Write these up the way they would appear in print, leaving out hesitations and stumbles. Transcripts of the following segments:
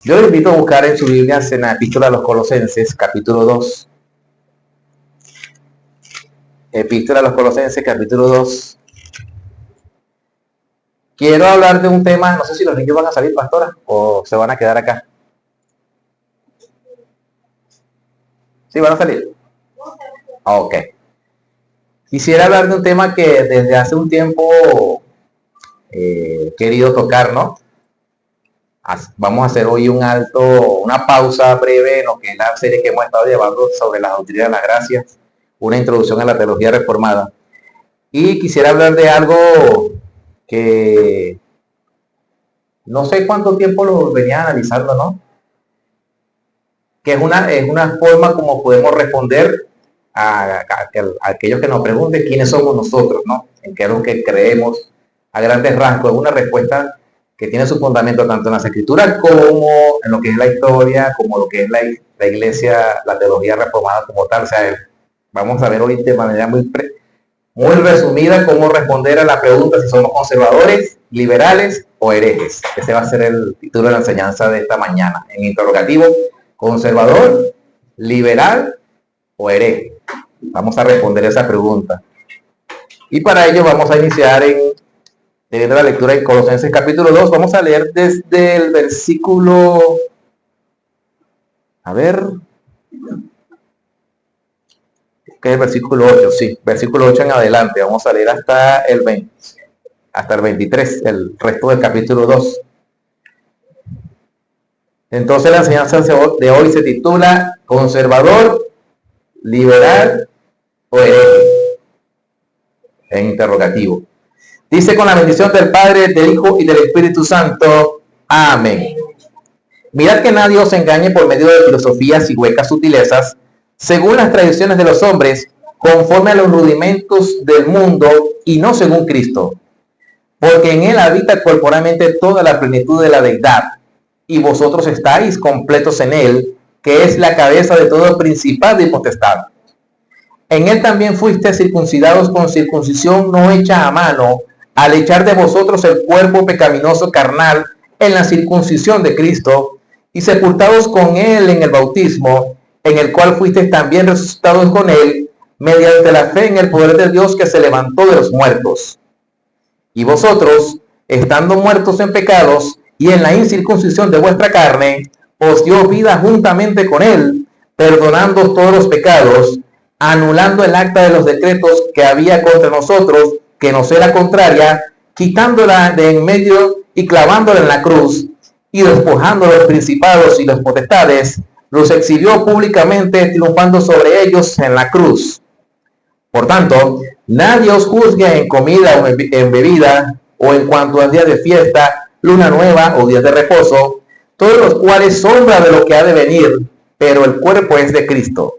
Yo les invito a buscar en su Biblia en la Epístola a los Colosenses, capítulo 2. Epístola a los Colosenses, capítulo 2. Quiero hablar de un tema, no sé si los niños van a salir, pastora, o se van a quedar acá. ¿Sí van a salir? Ok. Quisiera hablar de un tema que desde hace un tiempo he querido tocar, ¿no? Vamos a hacer hoy una pausa breve en lo que es la serie que hemos estado llevando sobre las doctrinas de las gracias, una introducción a la teología reformada. Y quisiera hablar de algo que no sé cuánto tiempo lo venía analizando, ¿no? Que es una forma como podemos responder a aquellos que nos pregunten quiénes somos nosotros, ¿no? En qué es lo que creemos a grandes rasgos. Es una respuesta que tiene su fundamento tanto en las escrituras como en lo que es la historia, como lo que es la iglesia, la teología reformada como tal. O sea, vamos a ver hoy de manera muy resumida cómo responder a la pregunta si somos conservadores, liberales o herejes. Ese va a ser el título de la enseñanza de esta mañana. En interrogativo, conservador, liberal o hereje. Vamos a responder esa pregunta. Y para ello vamos a iniciar en la lectura de Colosenses capítulo 2. Vamos a leer desde el versículo, a ver, que es el versículo 8, sí, versículo 8 en adelante. Vamos a leer hasta el 23, el resto del capítulo 2. Entonces la enseñanza de hoy se titula conservador, liberal o hereje, en interrogativo. Dice: con la bendición del Padre, del Hijo y del Espíritu Santo. Amén. Mirad que nadie os engañe por medio de filosofías y huecas sutilezas, según las tradiciones de los hombres, conforme a los rudimentos del mundo y no según Cristo. Porque en él habita corporalmente toda la plenitud de la deidad, y vosotros estáis completos en él, que es la cabeza de todo principado y potestad. En él también fuiste circuncidados con circuncisión no hecha a mano, al echar de vosotros el cuerpo pecaminoso carnal en la circuncisión de Cristo, y sepultados con él en el bautismo, en el cual fuisteis también resucitados con él, mediante la fe en el poder de Dios que se levantó de los muertos. Y vosotros, estando muertos en pecados y en la incircuncisión de vuestra carne, os dio vida juntamente con él, perdonando todos los pecados, anulando el acta de los decretos que había contra nosotros, que nos era contraria, quitándola de en medio y clavándola en la cruz, y despojando los principados y las potestades, los exhibió públicamente, triunfando sobre ellos en la cruz. Por tanto, nadie os juzgue en comida o en bebida, o en cuanto a días de fiesta, luna nueva o días de reposo, todos los cuales sombra de lo que ha de venir, pero el cuerpo es de Cristo.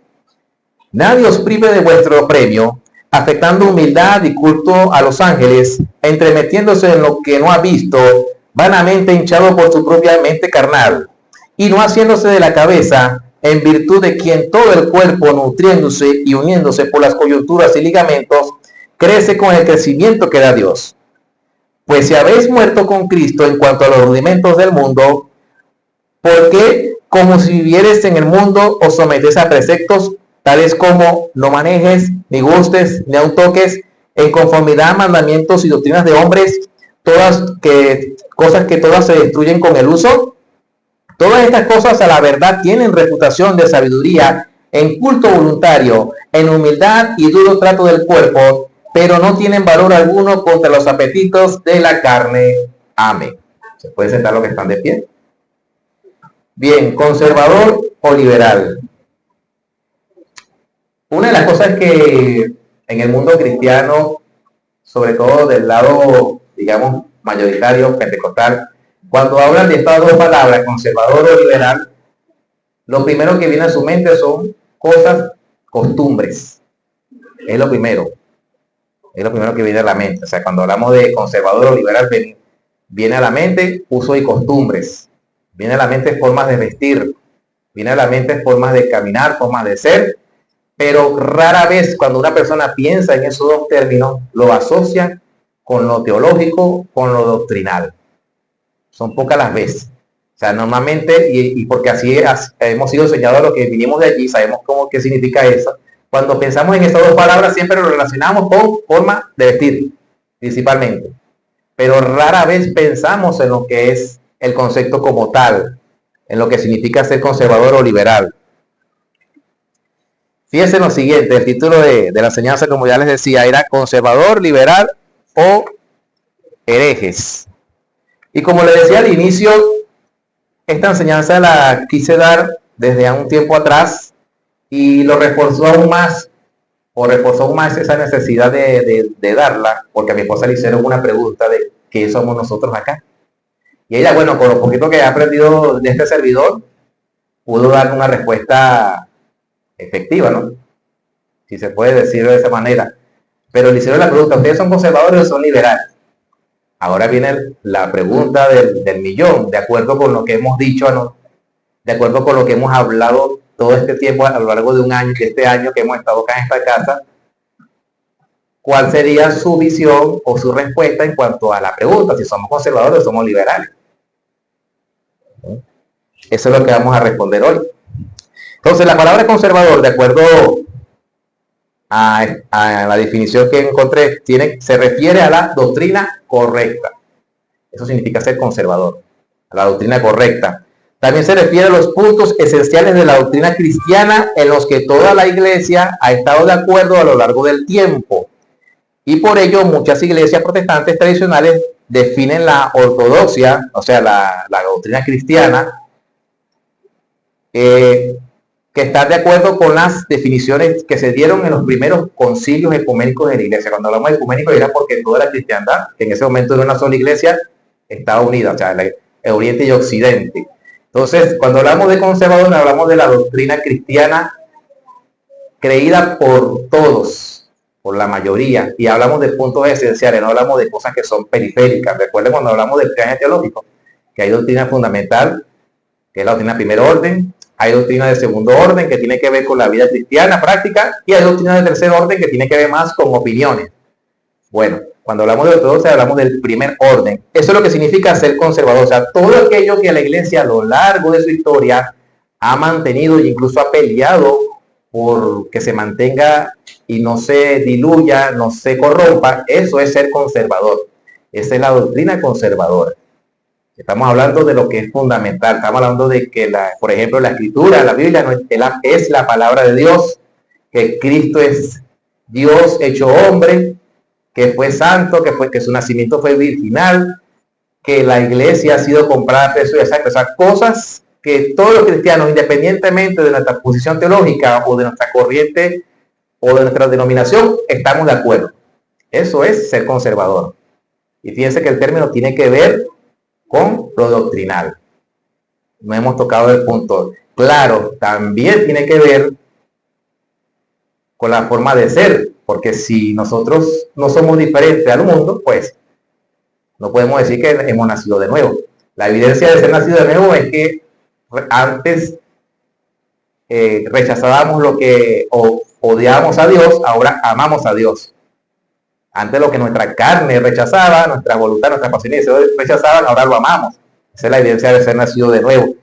Nadie os prive de vuestro premio, afectando humildad y culto a los ángeles, entremetiéndose en lo que no ha visto, vanamente hinchado por su propia mente carnal, y no haciéndose de la cabeza, en virtud de quien todo el cuerpo, nutriéndose y uniéndose por las coyunturas y ligamentos, crece con el crecimiento que da Dios. Pues si habéis muerto con Cristo en cuanto a los rudimentos del mundo, ¿por qué, como si vivierais en el mundo, os sometéis a preceptos tales como no manejes, ni gustes, ni aun toques, en conformidad a mandamientos y doctrinas de hombres, cosas que todas se destruyen con el uso? Todas estas cosas a la verdad tienen reputación de sabiduría, en culto voluntario, en humildad y duro trato del cuerpo, pero no tienen valor alguno contra los apetitos de la carne. Amén. ¿Se puede sentar los que están de pie? Bien, conservador o liberal. Una de las cosas que en el mundo cristiano, sobre todo del lado, digamos, mayoritario, pentecostal, cuando hablan de estas dos palabras, conservador o liberal, lo primero que viene a su mente son cosas, costumbres. Es lo primero que viene a la mente. O sea, cuando hablamos de conservador o liberal, viene a la mente uso y costumbres. Viene a la mente formas de vestir. Viene a la mente formas de caminar, formas de ser. Pero rara vez cuando una persona piensa en esos dos términos, lo asocia con lo teológico, con lo doctrinal. Son pocas las veces. O sea, normalmente, y porque así hemos sido enseñados a los que vinimos de allí, sabemos qué significa eso. Cuando pensamos en estas dos palabras, siempre lo relacionamos con forma de vestir, principalmente. Pero rara vez pensamos en lo que es el concepto como tal, en lo que significa ser conservador o liberal. Fíjense en lo siguiente, el título de la enseñanza, como ya les decía, era conservador, liberal o herejes. Y como les decía al inicio, esta enseñanza la quise dar desde un tiempo atrás y lo reforzó aún más, o reforzó aún más esa necesidad de darla, porque a mi esposa le hicieron una pregunta de qué somos nosotros acá. Y ella, bueno, con lo poquito que ha aprendido de este servidor, pudo dar una respuesta efectiva, ¿no? Si se puede decir de esa manera. Pero le hicieron la pregunta, ¿ustedes son conservadores o son liberales? Ahora viene la pregunta del millón, de acuerdo con lo que hemos dicho, ¿no? De acuerdo con lo que hemos hablado todo este tiempo a lo largo de un año, de este año que hemos estado acá en esta casa, ¿cuál sería su visión o su respuesta en cuanto a la pregunta, si somos conservadores o somos liberales? Eso es lo que vamos a responder hoy. Entonces, la palabra conservador, de acuerdo a la definición que encontré, se refiere a la doctrina correcta. Eso significa ser conservador, a la doctrina correcta. También se refiere a los puntos esenciales de la doctrina cristiana en los que toda la iglesia ha estado de acuerdo a lo largo del tiempo. Y por ello muchas iglesias protestantes tradicionales definen la ortodoxia, o sea, la doctrina cristiana, que está de acuerdo con las definiciones que se dieron en los primeros concilios ecuménicos de la iglesia. Cuando hablamos de ecuménico era porque toda la cristiandad, que en ese momento era una sola iglesia, estaba unida, o sea, el Oriente y Occidente. Entonces, cuando hablamos de conservador, hablamos de la doctrina cristiana creída por todos, por la mayoría, y hablamos de puntos esenciales, no hablamos de cosas que son periféricas. Recuerden cuando hablamos del triángulo teológico, que hay doctrina fundamental, que es la doctrina de primer orden, hay doctrina de segundo orden, que tiene que ver con la vida cristiana práctica, y hay doctrina de tercer orden, que tiene que ver más con opiniones. Bueno, cuando hablamos de ortodoxia, hablamos del primer orden. Eso es lo que significa ser conservador. O sea, todo aquello que la iglesia a lo largo de su historia ha mantenido e incluso ha peleado por que se mantenga y no se diluya, no se corrompa, eso es ser conservador. Esa es la doctrina conservadora. Estamos hablando de lo que es fundamental. Estamos hablando de que, por ejemplo, la escritura, la Biblia es la palabra de Dios, que Cristo es Dios hecho hombre, que fue santo, que su nacimiento fue virginal, que la iglesia ha sido comprada a precio de sangre. O sea, cosas que todos los cristianos, independientemente de nuestra posición teológica o de nuestra corriente o de nuestra denominación, estamos de acuerdo. Eso es ser conservador. Y fíjense que el término tiene que ver con lo doctrinal. No hemos tocado el punto. Claro, también tiene que ver con la forma de ser, porque si nosotros no somos diferentes al mundo, pues no podemos decir que hemos nacido de nuevo. La evidencia de ser nacido de nuevo es que antes rechazábamos lo que odiábamos a Dios, ahora amamos a Dios. Antes lo que nuestra carne rechazaba, nuestra voluntad, nuestra pasión y deseo rechazaban, ahora lo amamos. Esa es la evidencia de ser nacido de nuevo.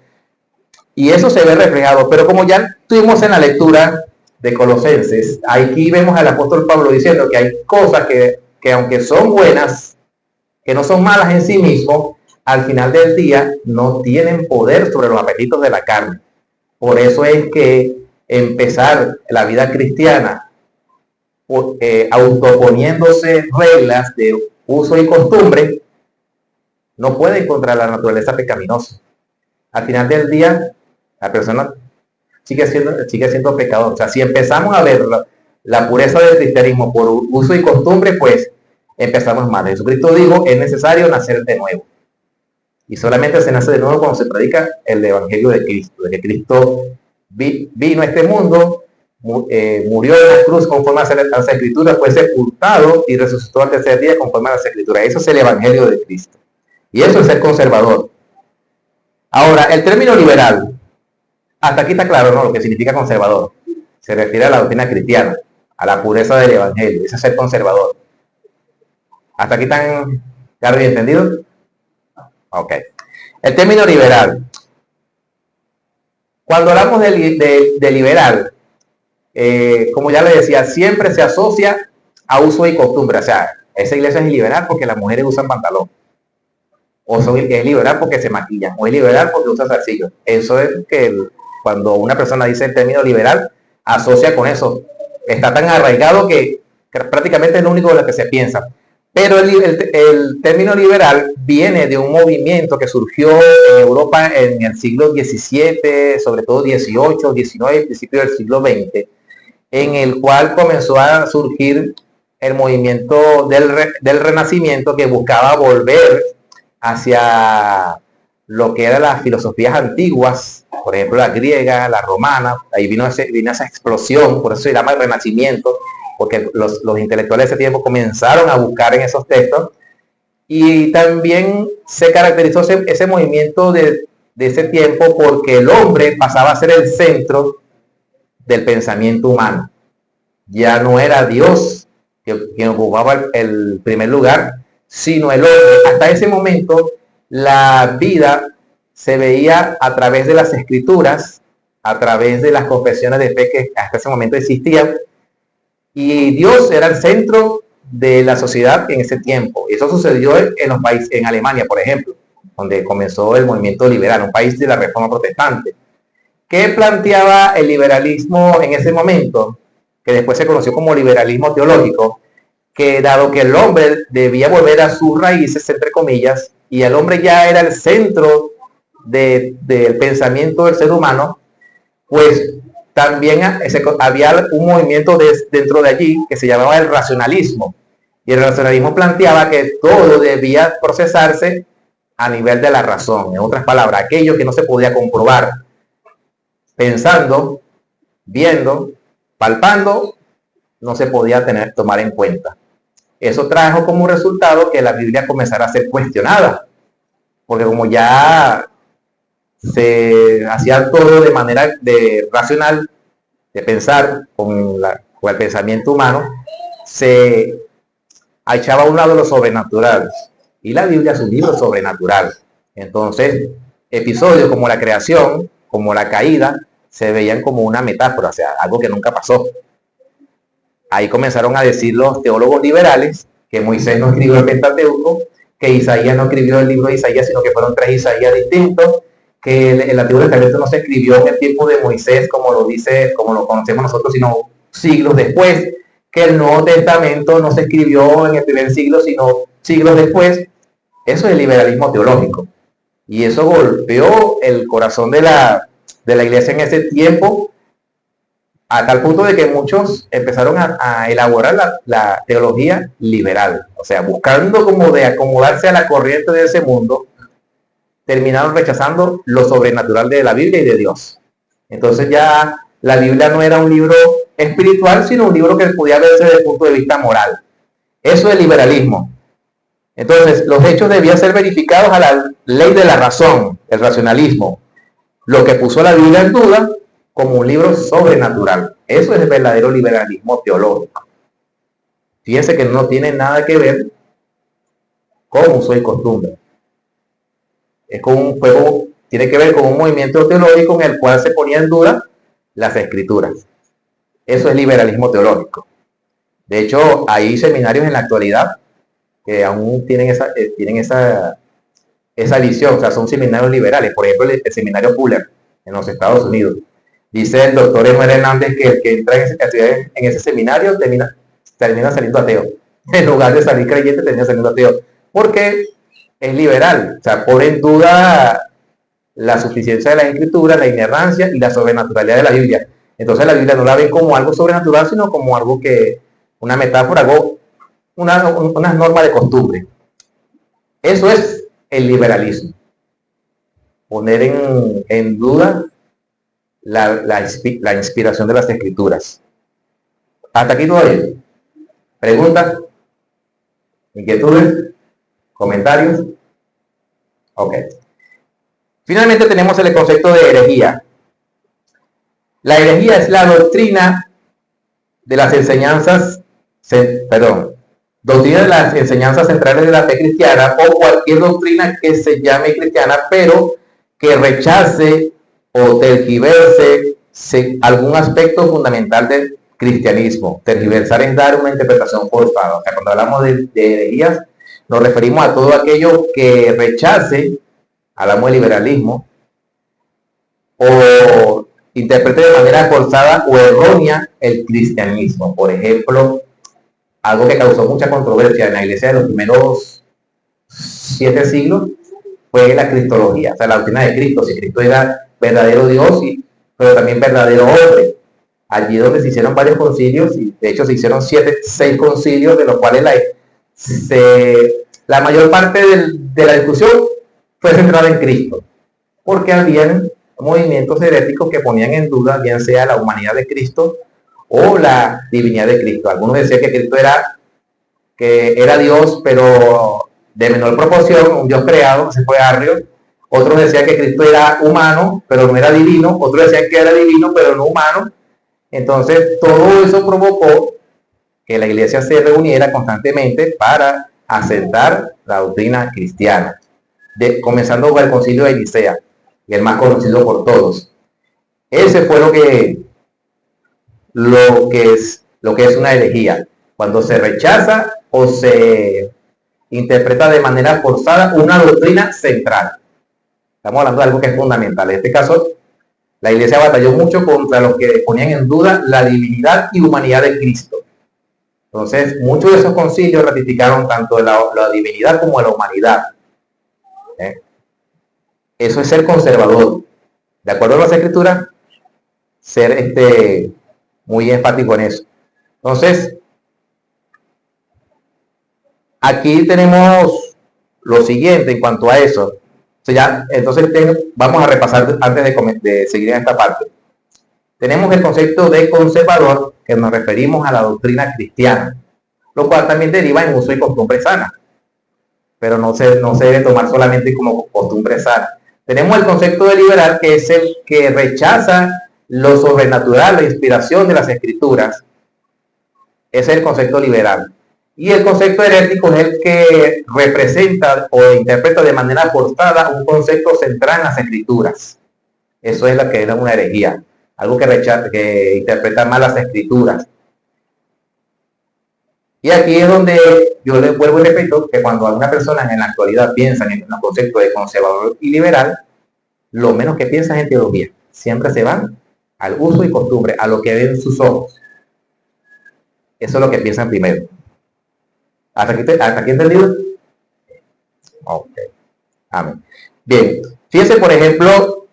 Y eso se ve reflejado. Pero como ya tuvimos en la lectura de Colosenses, aquí vemos al apóstol Pablo diciendo que hay cosas que aunque son buenas, que no son malas en sí mismos, al final del día no tienen poder sobre los apetitos de la carne. Por eso es que empezar la vida cristiana autoponiéndose reglas de uso y costumbre no puede contra la naturaleza pecaminosa. Al final del día la persona sigue siendo pecador. O sea, si empezamos a ver la pureza del cristianismo por uso y costumbre, pues empezamos mal. Jesucristo dijo, es necesario nacer de nuevo. Y solamente se nace de nuevo cuando se predica el evangelio de Cristo, de que Cristo vino a este mundo, murió en la cruz conforme a las escrituras, fue sepultado y resucitó al tercer día conforme a las escrituras. Eso es el evangelio de Cristo. Y eso es ser conservador. Ahora, el término liberal, hasta aquí está claro, ¿no? Lo que significa conservador. Se refiere a la doctrina cristiana, a la pureza del evangelio. Eso es ser conservador. ¿Hasta aquí están claro y entendido? Ok. El término liberal. Cuando hablamos de liberal, como ya le decía, siempre se asocia a uso y costumbre. O sea, esa iglesia es liberal porque las mujeres usan pantalón. O es liberal porque se maquillan. O es liberal porque usa zarcillos. Eso es que cuando una persona dice el término liberal, asocia con eso. Está tan arraigado que prácticamente es lo único de lo que se piensa. Pero el término liberal viene de un movimiento que surgió en Europa en el siglo XVII, sobre todo XVIII, XIX, principio del siglo XX, en el cual comenzó a surgir el movimiento del Renacimiento, que buscaba volver hacia lo que eran las filosofías antiguas, por ejemplo la griega, la romana. Ahí vino esa explosión, por eso se llama el Renacimiento, porque los intelectuales de ese tiempo comenzaron a buscar en esos textos, y también se caracterizó ese movimiento de ese tiempo porque el hombre pasaba a ser el centro del pensamiento humano. Ya no era Dios quien ocupaba el primer lugar, sino el hombre. Hasta ese momento la vida se veía a través de las escrituras, a través de las confesiones de fe que hasta ese momento existían, y Dios era el centro de la sociedad en ese tiempo. Eso sucedió en los países, en Alemania, por ejemplo, donde comenzó el movimiento liberal, un país de la Reforma Protestante. ¿Qué planteaba el liberalismo en ese momento? Que después se conoció como liberalismo teológico, que dado que el hombre debía volver a sus raíces, entre comillas, y el hombre ya era el centro del pensamiento del ser humano, pues también había un movimiento dentro de allí que se llamaba el racionalismo. Y el racionalismo planteaba que todo debía procesarse a nivel de la razón. En otras palabras, aquello que no se podía comprobar pensando, viendo, palpando, no se podía tomar en cuenta. Eso trajo como resultado que la Biblia comenzara a ser cuestionada, porque como ya se hacía todo de manera racional, de pensar con el pensamiento humano, se echaba a un lado lo sobrenatural, y la Biblia es un libro sobrenatural. Entonces, episodios como la creación, como la caída, se veían como una metáfora, o sea, algo que nunca pasó. Ahí comenzaron a decir los teólogos liberales que Moisés no escribió el Pentateuco, que Isaías no escribió el libro de Isaías, sino que fueron 3 Isaías distintos, que el Antiguo Testamento no se escribió en el tiempo de Moisés, como lo conocemos nosotros, sino siglos después, que el Nuevo Testamento no se escribió en el primer siglo, sino siglos después. Eso es el liberalismo teológico. Y eso golpeó el corazón de la iglesia en ese tiempo, a tal punto de que muchos empezaron a elaborar la teología liberal, o sea, buscando como de acomodarse a la corriente de ese mundo, terminaron rechazando lo sobrenatural de la Biblia y de Dios. Entonces ya la Biblia no era un libro espiritual, sino un libro que podía verse desde el punto de vista moral. Eso es el liberalismo. Entonces, los hechos debían ser verificados a la ley de la razón, el racionalismo, lo que puso la Biblia en duda como un libro sobrenatural. Eso es el verdadero liberalismo teológico. Fíjense que no tiene nada que ver con uso y costumbre. Tiene que ver con un movimiento teológico en el cual se ponía en duda las escrituras. Eso es liberalismo teológico. De hecho, hay seminarios en la actualidad que aún tienen esa visión, o sea, son seminarios liberales. Por ejemplo, el seminario Fuller en los Estados Unidos. Dice el doctor Emanuel Hernández que el que entra en ese seminario termina saliendo ateo. En lugar de salir creyente, termina saliendo ateo. Porque es liberal, o sea, pone en duda la suficiencia de la escritura, la inerrancia y la sobrenaturalidad de la Biblia. Entonces la Biblia no la ven como algo sobrenatural, sino como algo una metáfora, una norma de costumbre. Eso es el liberalismo. Poner en duda la inspiración de las escrituras. Hasta aquí todo bien. ¿Preguntas? ¿Inquietudes? ¿Comentarios? Ok. Finalmente tenemos el concepto de herejía. La herejía es la doctrina de las enseñanzas, doctrina de las enseñanzas centrales de la fe cristiana, o cualquier doctrina que se llame cristiana, pero que rechace o tergiverse algún aspecto fundamental del cristianismo. Tergiversar es dar una interpretación forzada. O sea, cuando hablamos de herejías, nos referimos a todo aquello que rechace, hablamos de liberalismo, o interprete de manera forzada o errónea el cristianismo. Por ejemplo, algo que causó mucha controversia en la iglesia de los primeros 7 siglos fue la cristología, o sea, la doctrina de Cristo, si Cristo era verdadero Dios, pero también verdadero hombre. Allí donde se hicieron varios concilios, y de hecho se hicieron 6 concilios, de los cuales la mayor parte de la discusión fue centrada en Cristo, porque habían movimientos heréticos que ponían en duda bien sea la humanidad de Cristo o la divinidad de Cristo. Algunos decían que Cristo era Dios, pero de menor proporción, un Dios creado, se fue Arrio. Otros decían que Cristo era humano, pero no era divino. Otros decían que era divino, pero no humano. Entonces, todo eso provocó que la iglesia se reuniera constantemente para asentar la doctrina cristiana, comenzando con el concilio de Nicea, y el más conocido por todos. Ese fue lo que es una herejía, cuando se rechaza o se interpreta de manera forzada una doctrina central. Estamos hablando de algo que es fundamental. En este caso, la iglesia batalló mucho contra los que ponían en duda la divinidad y humanidad de Cristo. Entonces, muchos de esos concilios ratificaron tanto la divinidad como la humanidad. Eso es ser conservador. De acuerdo a las escrituras, ser muy enfático en eso. Entonces, aquí tenemos lo siguiente en cuanto a eso. Entonces vamos a repasar antes de seguir en esta parte. Tenemos el concepto de conservador, que nos referimos a la doctrina cristiana, lo cual también deriva en uso y costumbre sana, pero no se debe tomar solamente como costumbre sana. Tenemos el concepto de liberal, que es el que rechaza lo sobrenatural, la inspiración de las escrituras. Ese es el concepto liberal. Y el concepto herético es el que representa o interpreta de manera forzada un concepto central en las escrituras. Eso es lo que era una herejía, algo que interpreta mal las escrituras. Y aquí es donde yo le vuelvo y repito que cuando alguna persona en la actualidad piensa en los conceptos de conservador y liberal, lo menos que piensa es en teología. Siempre se van al uso y costumbre, a lo que ven sus ojos. Eso es lo que piensan primero. ¿Hasta aquí entendido? Ok. Amén. Bien. Fíjense, por ejemplo,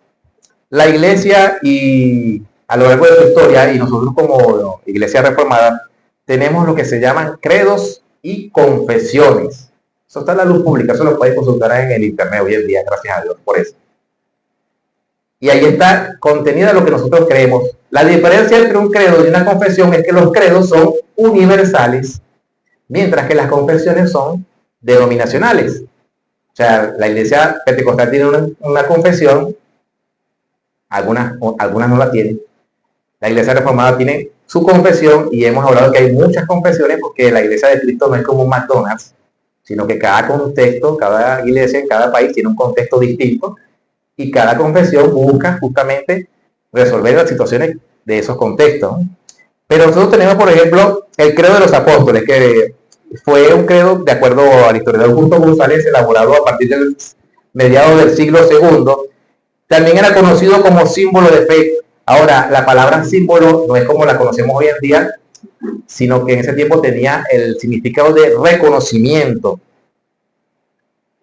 la iglesia y a lo largo de su historia, y nosotros como iglesia reformada, tenemos lo que se llaman credos y confesiones. Eso está en la luz pública, eso lo pueden consultar en el internet hoy en día, gracias a Dios por eso. Y ahí está contenida lo que nosotros creemos. La diferencia entre un credo y una confesión es que los credos son universales, mientras que las confesiones son denominacionales. O sea, la iglesia pentecostal tiene una confesión, algunas no la tienen. La iglesia reformada tiene su confesión, y hemos hablado que hay muchas confesiones porque la iglesia de Cristo no es como un McDonald's, sino que cada contexto, cada iglesia en cada país tiene un contexto distinto, y cada confesión busca justamente resolver las situaciones de esos contextos. Pero nosotros tenemos, por ejemplo, el credo de los apóstoles, que fue un credo, de acuerdo al historiador Justo González, elaborado a partir del mediados del siglo II. También era conocido como símbolo de fe. Ahora, la palabra símbolo no es como la conocemos hoy en día, sino que en ese tiempo tenía el significado de reconocimiento.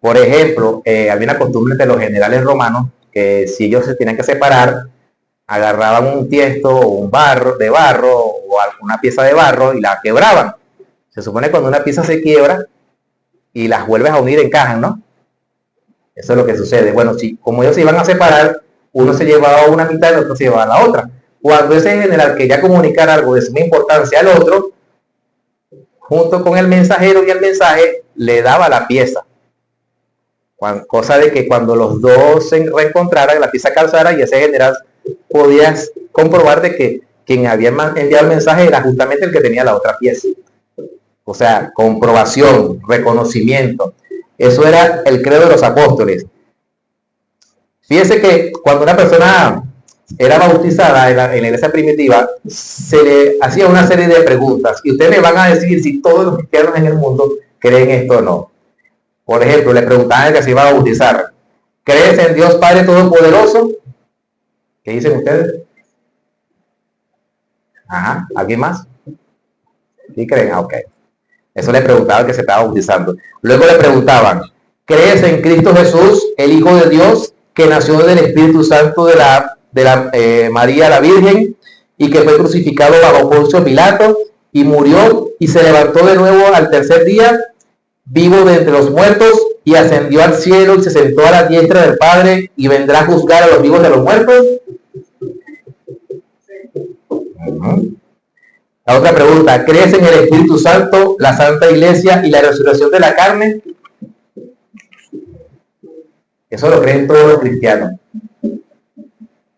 Por ejemplo, había una costumbre entre los generales romanos que si ellos se tenían que separar, agarraban un tiesto o un barro o alguna pieza de barro y la quebraban. Se supone que cuando una pieza se quiebra y las vuelves a unir, encajan, ¿no? Eso es lo que sucede. Bueno, si como ellos se iban a separar, uno se llevaba una mitad y el otro se llevaba la otra. Cuando ese general quería comunicar algo de suma importancia al otro, junto con el mensajero y el mensaje, le daba la pieza. Cosa de que cuando los dos se reencontraran, la pieza calzara, y ese general podía comprobar de que quien había enviado el mensaje era justamente el que tenía la otra pieza. O sea, comprobación, reconocimiento. Eso era el credo de los apóstoles. Fíjese que cuando una persona era bautizada en la iglesia primitiva, se le hacía una serie de preguntas y ustedes me van a decir si todos los cristianos en el mundo creen esto o no. Por ejemplo, le preguntaban que se iba a bautizar: ¿crees en Dios Padre Todopoderoso? ¿Qué dicen ustedes? Ajá, ¿alguien más? ¿Sí creen? Ah, ok. Eso le preguntaban que se estaba bautizando. Luego le preguntaban: ¿crees en Cristo Jesús, el Hijo de Dios, que nació del Espíritu Santo de la María la Virgen y que fue crucificado bajo Poncio Pilato y murió y se levantó de nuevo al tercer día, vivo de entre los muertos, y ascendió al cielo y se sentó a la diestra del Padre y vendrá a juzgar a los vivos de los muertos? La otra pregunta: ¿crees en el Espíritu Santo, la Santa Iglesia y la resurrección de la carne? Eso lo creen todos los cristianos,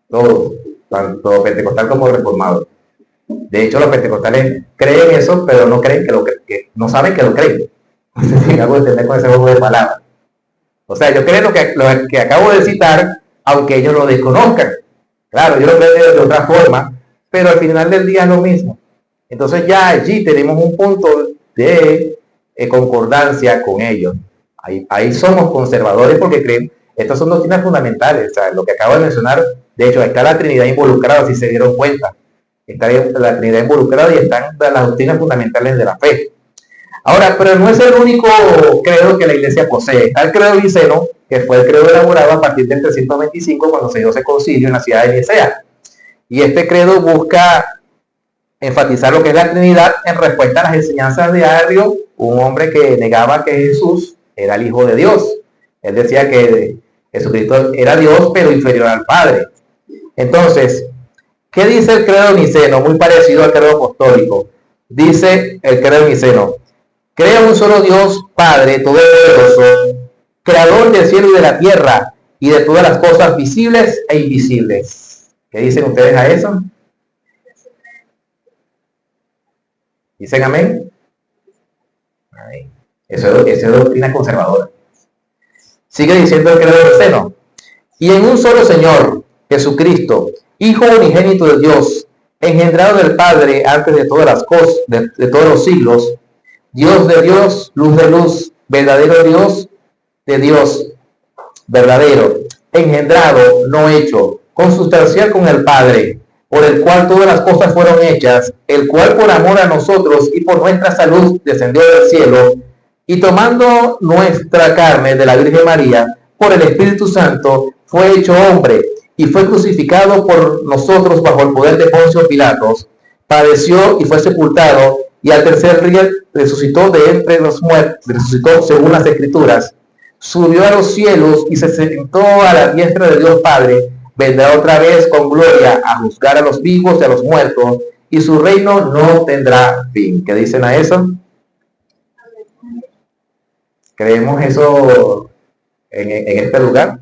todos, tanto pentecostal como reformado. De hecho, los pentecostales creen eso, pero no creen que no saben que lo creen. Hago entender con ese juego de palabras. O sea, yo creo lo que acabo de citar, aunque ellos lo desconozcan. Claro, yo lo creo de otra forma, pero al final del día es lo mismo. Entonces ya allí tenemos un punto de concordancia con ellos. Ahí somos conservadores porque creen, estas son doctrinas fundamentales. O sea, lo que acabo de mencionar, de hecho, está la Trinidad involucrada, si se dieron cuenta. Está la Trinidad involucrada y están las doctrinas fundamentales de la fe. Ahora, pero no es el único credo que la iglesia posee. Está el credo niceno, que fue el credo elaborado a partir del 325, cuando se dio ese concilio en la ciudad de Nicea. Y este credo busca enfatizar lo que es la Trinidad en respuesta a las enseñanzas de Arrio, un hombre que negaba que Jesús era el Hijo de Dios. Él decía que Jesucristo era Dios, pero inferior al Padre. Entonces, ¿qué dice el credo niceno? Muy parecido al credo apostólico. Dice el credo niceno: creo un solo Dios, Padre todopoderoso, creador del cielo y de la tierra y de todas las cosas visibles e invisibles. ¿Qué dicen ustedes a eso? ¿Dicen amén? Eso es doctrina conservadora. Sigue diciendo el credo niceno: y en un solo Señor, Jesucristo, Hijo unigénito de Dios, engendrado del Padre antes de todas las cosas, de todos los siglos, Dios de Dios, luz de luz, verdadero Dios de Dios, verdadero, engendrado, no hecho, consustancial con el Padre, por el cual todas las cosas fueron hechas, el cual por amor a nosotros y por nuestra salud descendió del cielo, y tomando nuestra carne de la Virgen María, por el Espíritu Santo, fue hecho hombre, y fue crucificado por nosotros bajo el poder de Poncio Pilatos, padeció y fue sepultado, y al tercer día resucitó de entre los muertos, resucitó según las Escrituras, subió a los cielos y se sentó a la diestra de Dios Padre, vendrá otra vez con gloria a juzgar a los vivos y a los muertos, y su reino no tendrá fin. ¿Qué dicen a eso? ¿Creemos eso en este lugar?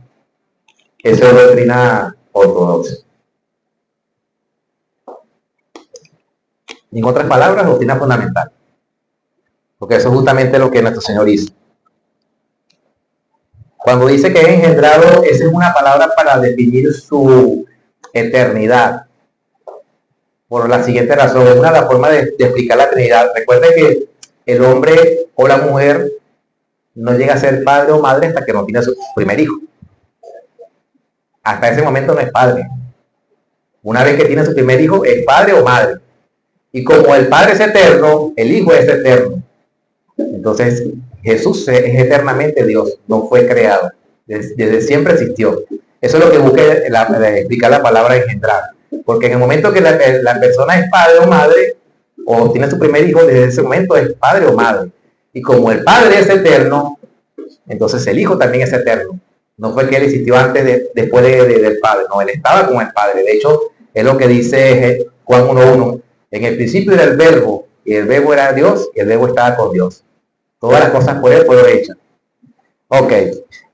Esa es doctrina ortodoxa. En otras palabras, doctrina fundamental. Porque eso es justamente lo que nuestro Señor hizo. Cuando dice que es engendrado, esa es una palabra para definir su eternidad. Por la siguiente razón, es una de las formas de explicar la Trinidad. Recuerden que el hombre o la mujer no llega a ser padre o madre hasta que no tiene su primer hijo. Hasta ese momento no es padre. Una vez que tiene su primer hijo, es padre o madre. Y como el Padre es eterno, el Hijo es eterno. Entonces, Jesús es eternamente Dios, no fue creado. Desde siempre existió. Eso es lo que busca explicar la palabra engendrar. Porque en el momento que la persona es padre o madre, o tiene su primer hijo, desde ese momento es padre o madre. Y como el Padre es eterno, entonces el Hijo también es eterno. No fue que él existió antes, después del Padre. No, él estaba con el Padre. De hecho, es lo que dice Juan 1:1. En el principio era el Verbo, y el Verbo era Dios, y el Verbo estaba con Dios. Todas las cosas por él fueron hechas. Ok.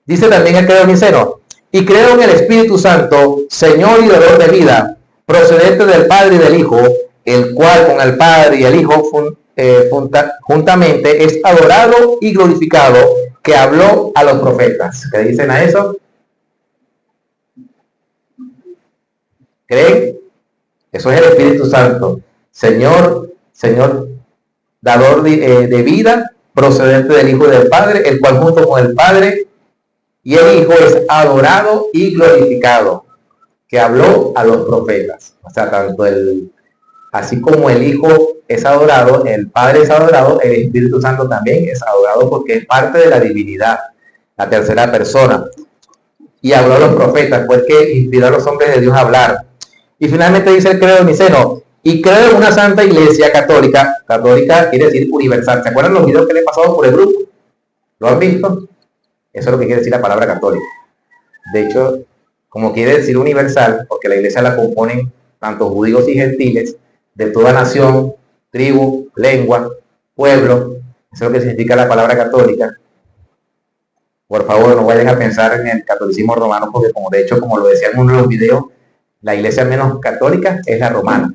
Dice también el credo niceno: y creo en el Espíritu Santo, Señor y dador de vida, procedente del Padre y del Hijo, el cual con el Padre y el Hijo juntamente es adorado y glorificado, que habló a los profetas. ¿Qué dicen a eso? ¿Creen? Eso es el Espíritu Santo. Señor dador de vida, procedente del Hijo y del Padre, el cual junto con el Padre y el Hijo es adorado y glorificado, que habló a los profetas. O sea, así como el Hijo es adorado, el Padre es adorado, el Espíritu Santo también es adorado porque es parte de la divinidad, la tercera persona. Y habló a los profetas, pues que inspiró a los hombres de Dios a hablar. Y finalmente dice el credo de Niceno, y creo en una santa iglesia católica. Católica quiere decir universal. ¿Se acuerdan los videos que le he pasado por el grupo? ¿Lo han visto? Eso es lo que quiere decir la palabra católica. De hecho, como quiere decir universal, porque la iglesia la componen tanto judíos y gentiles, de toda nación, tribu, lengua, pueblo. Eso es lo que significa la palabra católica. Por favor, no vayan a pensar en el catolicismo romano, porque como lo decía en uno de los videos, la iglesia menos católica es la romana.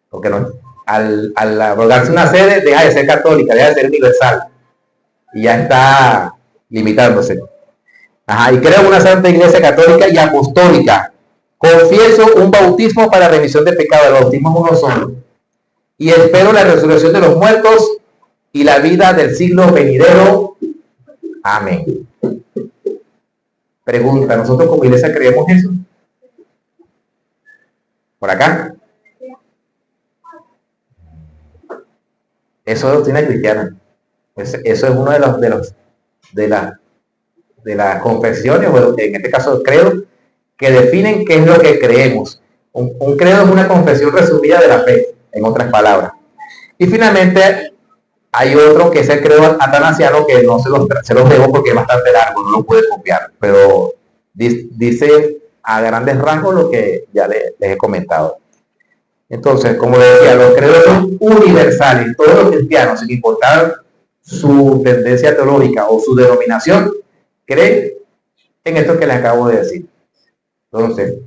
Porque no, al abrogarse una sede, deja de ser católica, deja de ser universal. Y ya está limitándose. Y creo en una santa iglesia católica y apostólica. Confieso un bautismo para remisión de pecado. El bautismo es uno solo. Y espero la resurrección de los muertos y la vida del siglo venidero. Amén. Pregunta, ¿nosotros como iglesia creemos eso? ¿Por acá? Eso es doctrina cristiana. Eso es uno de las confesiones, o en este caso credo, que definen qué es lo que creemos. Un credo es una confesión resumida de la fe, en otras palabras. Y finalmente hay otro que es el credo atanasiano, que no se los debo porque es bastante largo, no lo puede copiar, pero dice a grandes rasgos lo que ya les he comentado. Entonces, como decía, los credos son universales. Todos los cristianos, sin importar su tendencia teológica o su denominación, creen en esto que les acabo de decir. Entonces,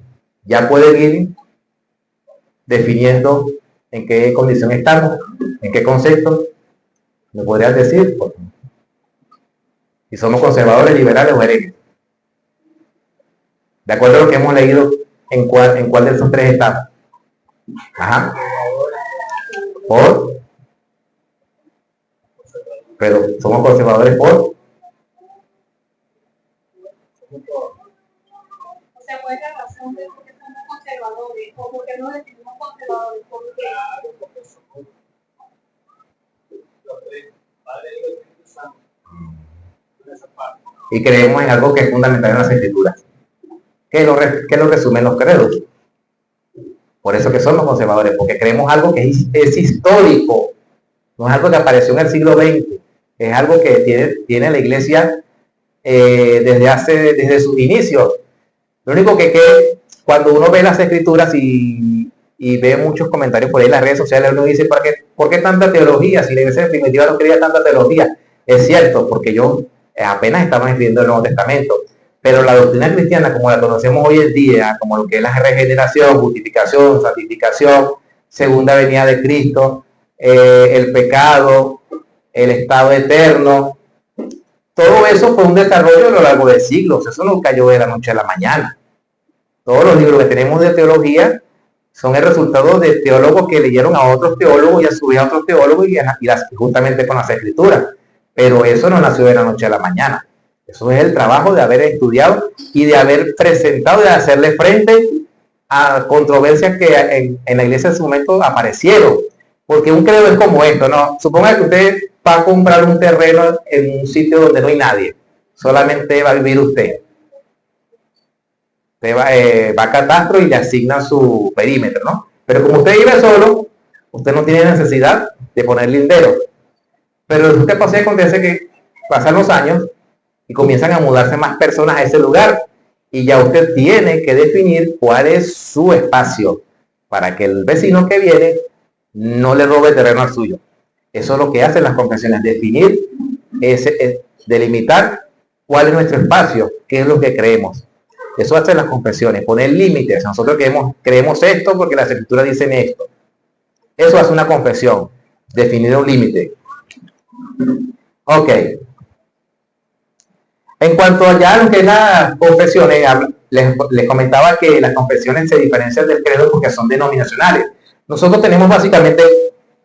ya pueden ir definiendo en qué condición estamos, en qué concepto. ¿Me podrías decir? Si somos conservadores, liberales o herejes. De acuerdo a lo que hemos leído, ¿en cuál de esos tres estamos? Pero somos conservadores por. O sea, ¿cuál es la razón de por qué somos conservadores? ¿O por qué nos definimos conservadores? Porque y creemos en algo que es fundamental en las escrituras. ¿Qué lo resumen los credos? Por eso que somos conservadores, porque creemos algo que es histórico, no es algo que apareció en el siglo XX, es algo que tiene la iglesia desde sus inicios. Lo único que cuando uno ve las escrituras y ve muchos comentarios por ahí en las redes sociales, uno dice, ¿por qué tanta teología? Si la iglesia primitiva no quería tanta teología. Es cierto, porque ellos apenas estaban escribiendo el Nuevo Testamento. Pero la doctrina cristiana, como la conocemos hoy en día, como lo que es la regeneración, justificación, santificación, segunda venida de Cristo, el pecado, el estado eterno, todo eso fue un desarrollo a lo largo de siglos. Eso no cayó de la noche a la mañana. Todos los libros que tenemos de teología son el resultado de teólogos que leyeron a otros teólogos y a su vez a otros teólogos y justamente con las escrituras. Pero eso no nació de la noche a la mañana. Eso es el trabajo de haber estudiado y de haber presentado, de hacerle frente a controversias que en la iglesia en su momento aparecieron. Porque un credo es como esto, ¿no? Suponga que usted va a comprar un terreno en un sitio donde no hay nadie. Solamente va a vivir usted. Usted va a catastro y le asigna su perímetro, ¿no? Pero como usted vive solo, usted no tiene necesidad de poner lindero. Pero lo que pasa y acontece que pasan los años y comienzan a mudarse más personas a ese lugar y ya usted tiene que definir cuál es su espacio para que el vecino que viene no le robe terreno al suyo. Eso es lo que hacen las confesiones, definir, delimitar cuál es nuestro espacio, qué es lo que creemos. Eso hacen las confesiones, poner límites. Nosotros creemos esto porque las escrituras dicen esto. Eso hace una confesión, definir un límite. Ok. En cuanto a ya lo que es las confesiones, les comentaba que las confesiones se diferencian del credo porque son denominacionales. Nosotros tenemos básicamente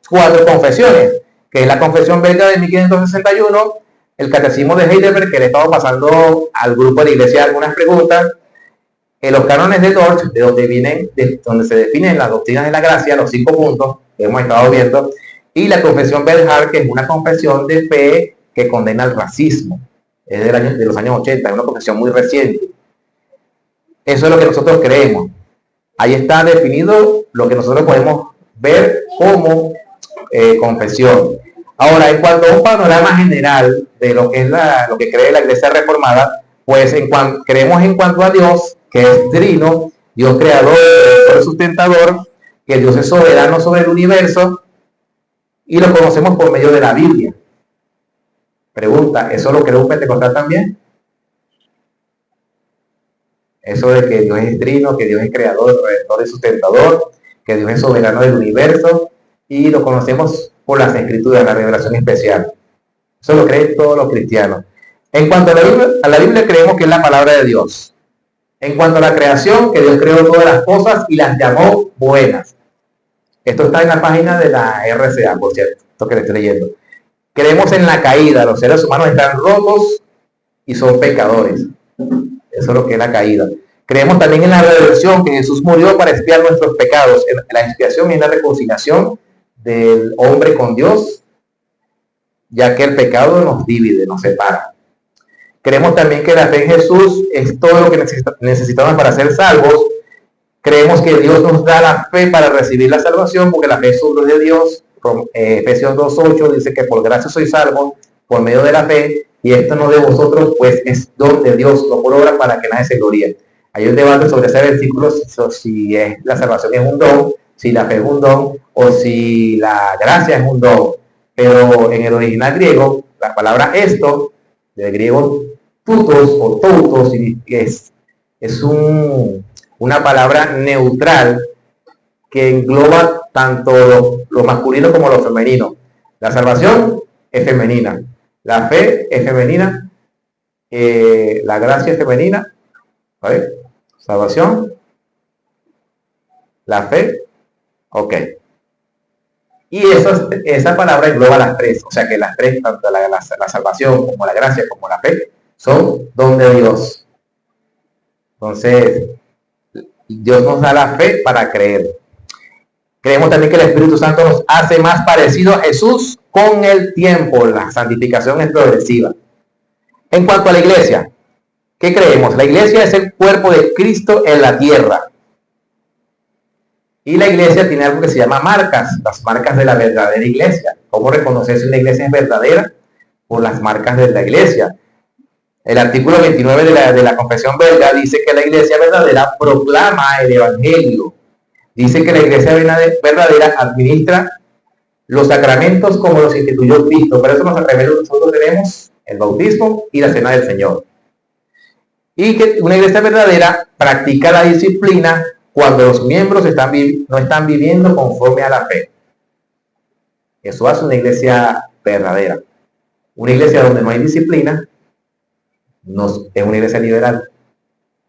4 confesiones, que es la confesión belga de 1561, el catecismo de Heidelberg, que le he estado pasando al grupo de la iglesia algunas preguntas, los cánones de Dort, de donde se definen las doctrinas de la gracia, los 5 puntos que hemos estado viendo, y la confesión Belhar, que es una confesión de fe que condena el racismo. Es de los años 80, es una confesión muy reciente. Eso es lo que nosotros creemos. Ahí está definido lo que nosotros podemos ver como confesión. Ahora, en cuanto a un panorama general de lo que es lo que cree la Iglesia Reformada, pues creemos en cuanto a Dios, que es trino, Dios creador, Dios sustentador, que Dios es soberano sobre el universo, y lo conocemos por medio de la Biblia. Pregunta, ¿eso lo cree un pentecostal también? Eso de que Dios es trino, que Dios es creador, redentor y sustentador, que Dios es soberano del universo, y lo conocemos por las escrituras, la revelación especial. Eso lo creen todos los cristianos. En cuanto a la Biblia creemos que es la palabra de Dios. En cuanto a la creación, que Dios creó todas las cosas y las llamó buenas. Esto está en la página de la RCA, por cierto, esto que le estoy leyendo. Creemos en la caída, los seres humanos están rotos y son pecadores. Eso es lo que es la caída. Creemos también en la redención, que Jesús murió para expiar nuestros pecados. La expiación es la reconciliación del hombre con Dios, ya que el pecado nos divide, nos separa. Creemos también que la fe en Jesús es todo lo que necesitamos para ser salvos. Creemos que Dios nos da la fe para recibir la salvación, porque la fe es un don de Dios. Efesios 2:8 dice que por gracia soy salvo por medio de la fe, y esto no de vosotros, pues es don de Dios, no por obra, para que nadie se gloríe. Hay un debate sobre ese versículo, si la salvación es un don, si la fe es un don, o si la gracia es un don. Pero en el original griego, la palabra esto, del griego tutos o toutos, es una palabra neutral que engloba tanto lo masculino como lo femenino. La salvación es femenina, la fe es femenina, la gracia es femenina, ¿vale? Salvación, la fe, ok. Y esa palabra engloba las 3, o sea que las 3, tanto la salvación como la gracia como la fe, son don de Dios. Entonces, Dios nos da la fe para creer. Creemos también que el Espíritu Santo nos hace más parecido a Jesús con el tiempo. La santificación es progresiva. En cuanto a la iglesia, ¿qué creemos? La iglesia es el cuerpo de Cristo en la tierra. Y la iglesia tiene algo que se llama marcas, las marcas de la verdadera iglesia. ¿Cómo reconocer si una iglesia es verdadera? Por las marcas de la iglesia. El artículo 29 de la Confesión Belga dice que la iglesia verdadera proclama el evangelio. Dice que la iglesia verdadera administra los sacramentos como los instituyó Cristo. Por eso los sacramentos nosotros tenemos el bautismo y la cena del Señor. Y que una iglesia verdadera practica la disciplina cuando los miembros no están viviendo conforme a la fe. Eso hace una iglesia verdadera. Una iglesia donde no hay disciplina es una iglesia liberal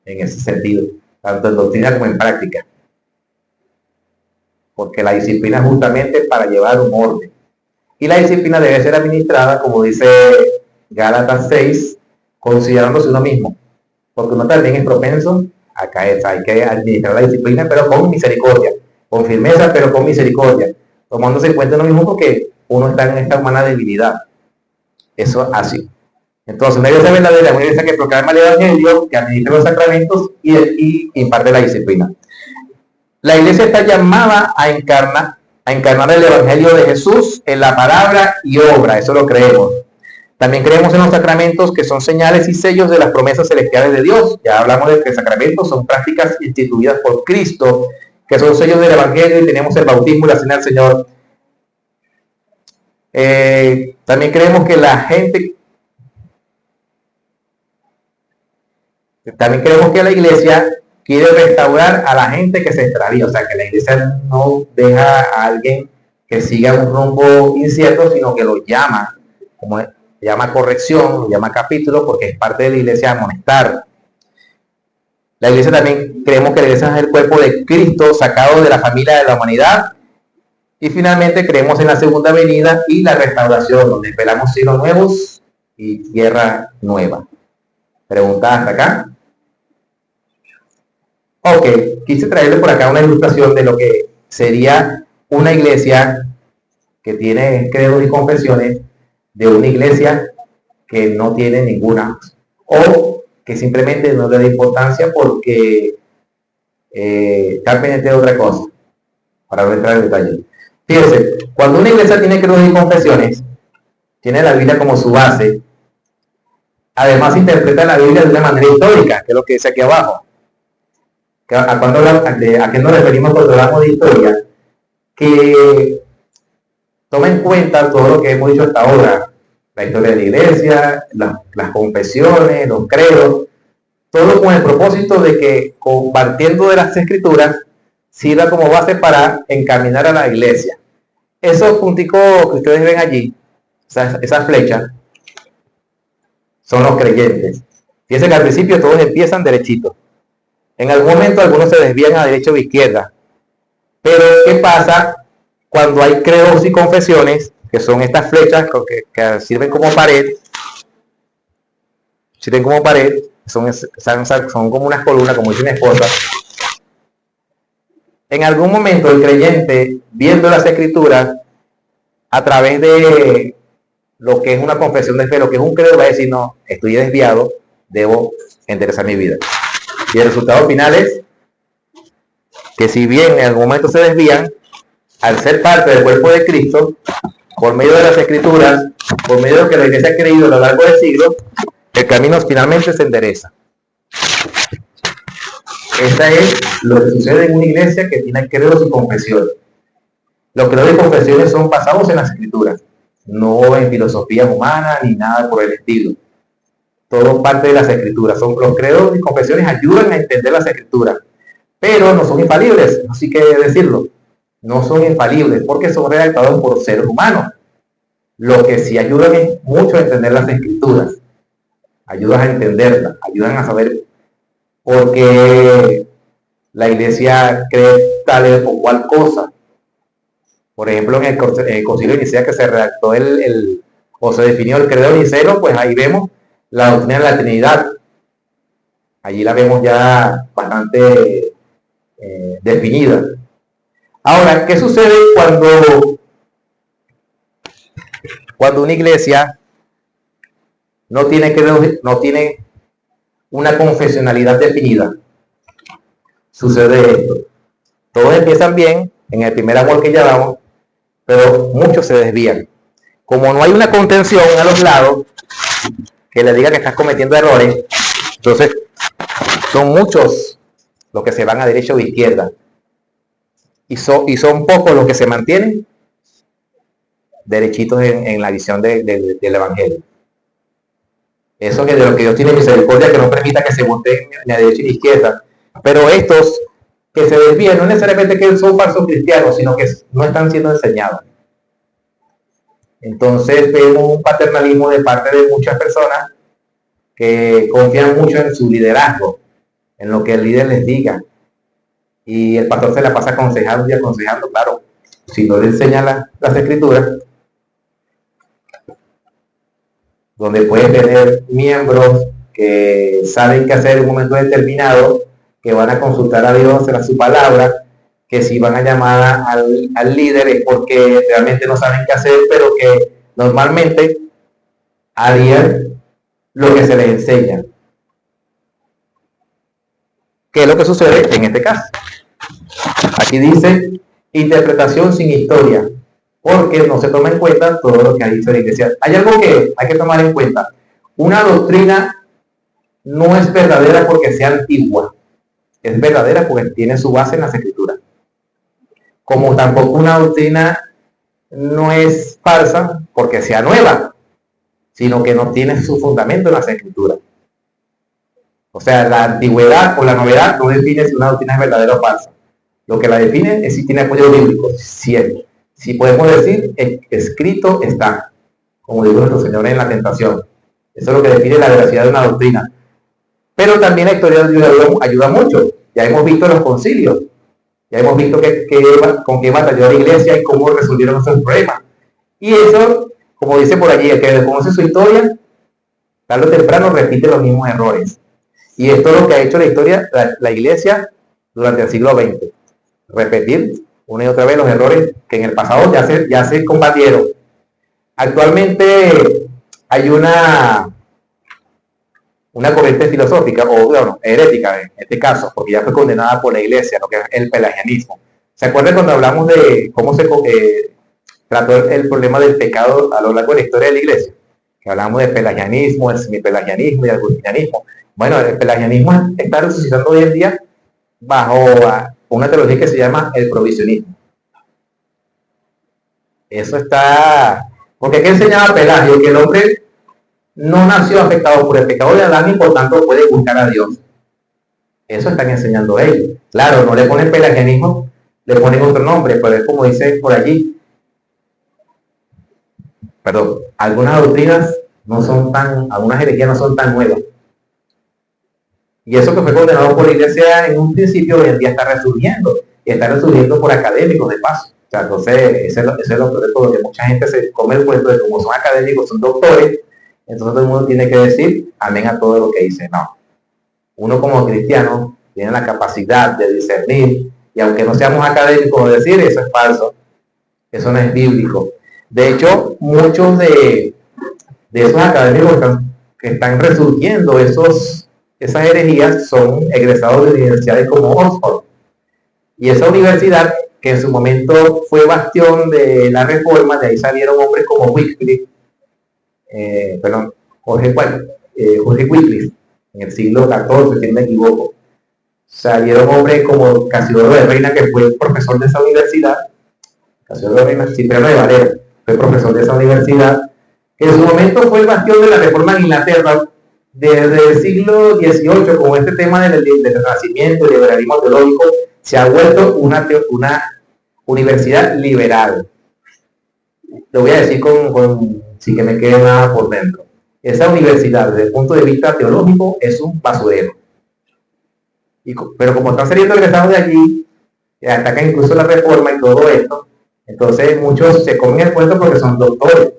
en ese sentido, tanto en doctrina como en práctica. Porque la disciplina es justamente para llevar un orden. Y la disciplina debe ser administrada, como dice Gálatas 6, considerándose uno mismo. Porque uno también es propenso a caer. Hay que administrar la disciplina, pero con misericordia. Con firmeza, pero con misericordia. Tomándose en cuenta uno mismo porque uno está en esta humana debilidad. Eso así. Entonces, una iglesia verdadera, una iglesia que proclama el evangelio, que administra los sacramentos y imparte la disciplina. La iglesia está llamada a encarnar el evangelio de Jesús en la palabra y obra, eso lo creemos. También creemos en los sacramentos, que son señales y sellos de las promesas celestiales de Dios. Ya hablamos de que sacramentos son prácticas instituidas por Cristo, que son sellos del evangelio, y tenemos el bautismo y la cena del Señor. También creemos que la iglesia quiere restaurar a la gente que se extravía. O sea, que la iglesia no deja a alguien que siga un rumbo incierto, sino que lo llama, como llama corrección, lo llama capítulo, porque es parte de la iglesia amonestar. La iglesia también creemos que la iglesia es el cuerpo de Cristo sacado de la familia de la humanidad. Y finalmente creemos en la segunda venida y la restauración, donde esperamos cielos nuevos y tierra nueva. ¿Preguntas hasta acá? Ok, quise traerle por acá una ilustración de lo que sería una iglesia que tiene credos y confesiones de una iglesia que no tiene ninguna, o que simplemente no le da importancia porque está pendiente de otra cosa, para no entrar en detalle. Fíjense, cuando una iglesia tiene credos y confesiones, tiene la Biblia como su base, además interpreta la Biblia de una manera histórica, que es lo que dice aquí abajo. ¿A qué nos referimos cuando hablamos de historia? Que toma en cuenta todo lo que hemos dicho hasta ahora, la historia de la iglesia, las confesiones, los credos, todo con el propósito de que, compartiendo de las escrituras, sirva como base para encaminar a la iglesia. Esos punticos que ustedes ven allí, esas flechas, son los creyentes. Fíjense que al principio todos empiezan derechitos. En algún momento algunos se desvían a derecha o izquierda. Pero ¿qué pasa cuando hay credos y confesiones, que son estas flechas que sirven como pared? Sirven como pared, son como unas columnas, como dice mi esposa. En algún momento el creyente, viendo las escrituras, a través de lo que es una confesión de fe, lo que es un credo, va a decir, no, estoy desviado, debo enderezar mi vida. Y el resultado final es que si bien en algún momento se desvían, al ser parte del cuerpo de Cristo, por medio de las escrituras, por medio de lo que la iglesia ha creído a lo largo del siglo, el camino finalmente se endereza. Esta es lo que sucede en una iglesia que tiene credos y confesiones. Los credos y confesiones son basados en las escrituras, no en filosofías humanas ni nada por el estilo. Todo parte de las escrituras. Los credos y confesiones ayudan a entender las escrituras, pero no son infalibles, así que decirlo. No son infalibles porque son redactados por seres humanos. Lo que sí ayudan es mucho a entender las escrituras. Ayudan a entenderlas, ayudan a saber por qué la iglesia cree tal o cual cosa. Por ejemplo, en el concilio de Nicea, que se redactó o se definió el credo niceno, pues ahí vemos la doctrina de la Trinidad. Allí la vemos ya bastante definida. Ahora, ¿qué sucede cuando una iglesia no tiene una confesionalidad definida? Sucede esto. Todos empiezan bien, en el primer amor que llevamos, pero muchos se desvían. Como no hay una contención a los lados que le diga que estás cometiendo errores, entonces son muchos los que se van a derecha o izquierda. Y son pocos los que se mantienen derechitos en la visión del Evangelio. Eso es de lo que Dios tiene misericordia, que no permita que se volteen ni a derecha ni a izquierda. Pero estos que se desvían no necesariamente que son falsos cristianos, sino que no están siendo enseñados. Entonces vemos un paternalismo de parte de muchas personas que confían mucho en su liderazgo, en lo que el líder les diga. Y el pastor se la pasa aconsejando y aconsejando, claro, si no le enseñan las escrituras, donde pueden tener miembros que saben qué hacer en un momento determinado, que van a consultar a Dios en su palabra, que si van a llamar al líder es porque realmente no saben qué hacer, pero que normalmente harían lo que se les enseña. ¿Qué es lo que sucede en este caso? Aquí dice interpretación sin historia, porque no se toma en cuenta todo lo que ha dicho la iglesia. Hay algo que hay que tomar en cuenta. Una doctrina no es verdadera porque sea antigua, es verdadera porque tiene su base en las escrituras. Como tampoco una doctrina no es falsa porque sea nueva, sino que no tiene su fundamento en las escrituras. O sea, la antigüedad o la novedad no define si una doctrina es verdadera o falsa. Lo que la define es si tiene apoyo bíblico, si podemos decir, escrito está, como dijo nuestro Señor en la tentación. Eso es lo que define la veracidad de una doctrina. Pero también la historia ayuda mucho. Ya hemos visto los concilios, ya hemos visto con qué batalló la iglesia y cómo resolvieron esos problemas. Y eso, como dice por allí, el que desconoce su historia, tarde o temprano repite los mismos errores. Y esto es lo que ha hecho la historia, la iglesia durante el siglo XX. Repetir una y otra vez los errores que en el pasado ya se combatieron. Actualmente hay una corriente filosófica, o bueno, herética en este caso, porque ya fue condenada por la iglesia, lo que es el pelagianismo. ¿Se acuerdan cuando hablamos de cómo se trató el problema del pecado a lo largo de la historia de la iglesia? Que hablamos de pelagianismo, el semipelagianismo y el agustinianismo. Bueno, el pelagianismo está resucitando hoy en día bajo una teología que se llama el provisionismo. Eso está... Porque ¿qué enseñaba Pelagio? Que el hombre no nació afectado por el pecado de Adán y por tanto puede buscar a Dios. Eso están enseñando ellos. Claro, no le ponen pelagianismo, le ponen otro nombre, pero es como dice por allí. Perdón, algunas doctrinas algunas herejías no son tan nuevas. Y eso que fue condenado por la iglesia en un principio, hoy en día está resurgiendo. Y está resurgiendo por académicos de paso. O sea, entonces, ese es lo peor de todo, que mucha gente se come el cuento de como son académicos, son doctores, entonces todo el mundo tiene que decir amén a todo lo que dice. No. Uno como cristiano tiene la capacidad de discernir, y aunque no seamos académicos, decir eso es falso, eso no es bíblico. De hecho, muchos de esos académicos que están resurgiendo, esas herejías, son egresados de universidades como Oxford. Y esa universidad, que en su momento fue bastión de la Reforma, de ahí salieron hombres como Wycliffe, Jorge Wycliffe, en el siglo XIV, si no me equivoco. Salieron hombres como Casiodoro de Reina, que fue profesor de esa universidad. Casiodoro de Reina, Cipriano de Valera, fue profesor de esa universidad, que en su momento fue el bastión de la Reforma en Inglaterra, desde el siglo XVIII, con este tema del renacimiento, el liberalismo teológico, se ha vuelto una universidad liberal. Lo voy a decir sin que me quede nada por dentro. Esa universidad, desde el punto de vista teológico, es un basurero. Pero como están saliendo egresados de allí, atacan incluso la Reforma y todo esto, entonces muchos se comen el cuento porque son doctores.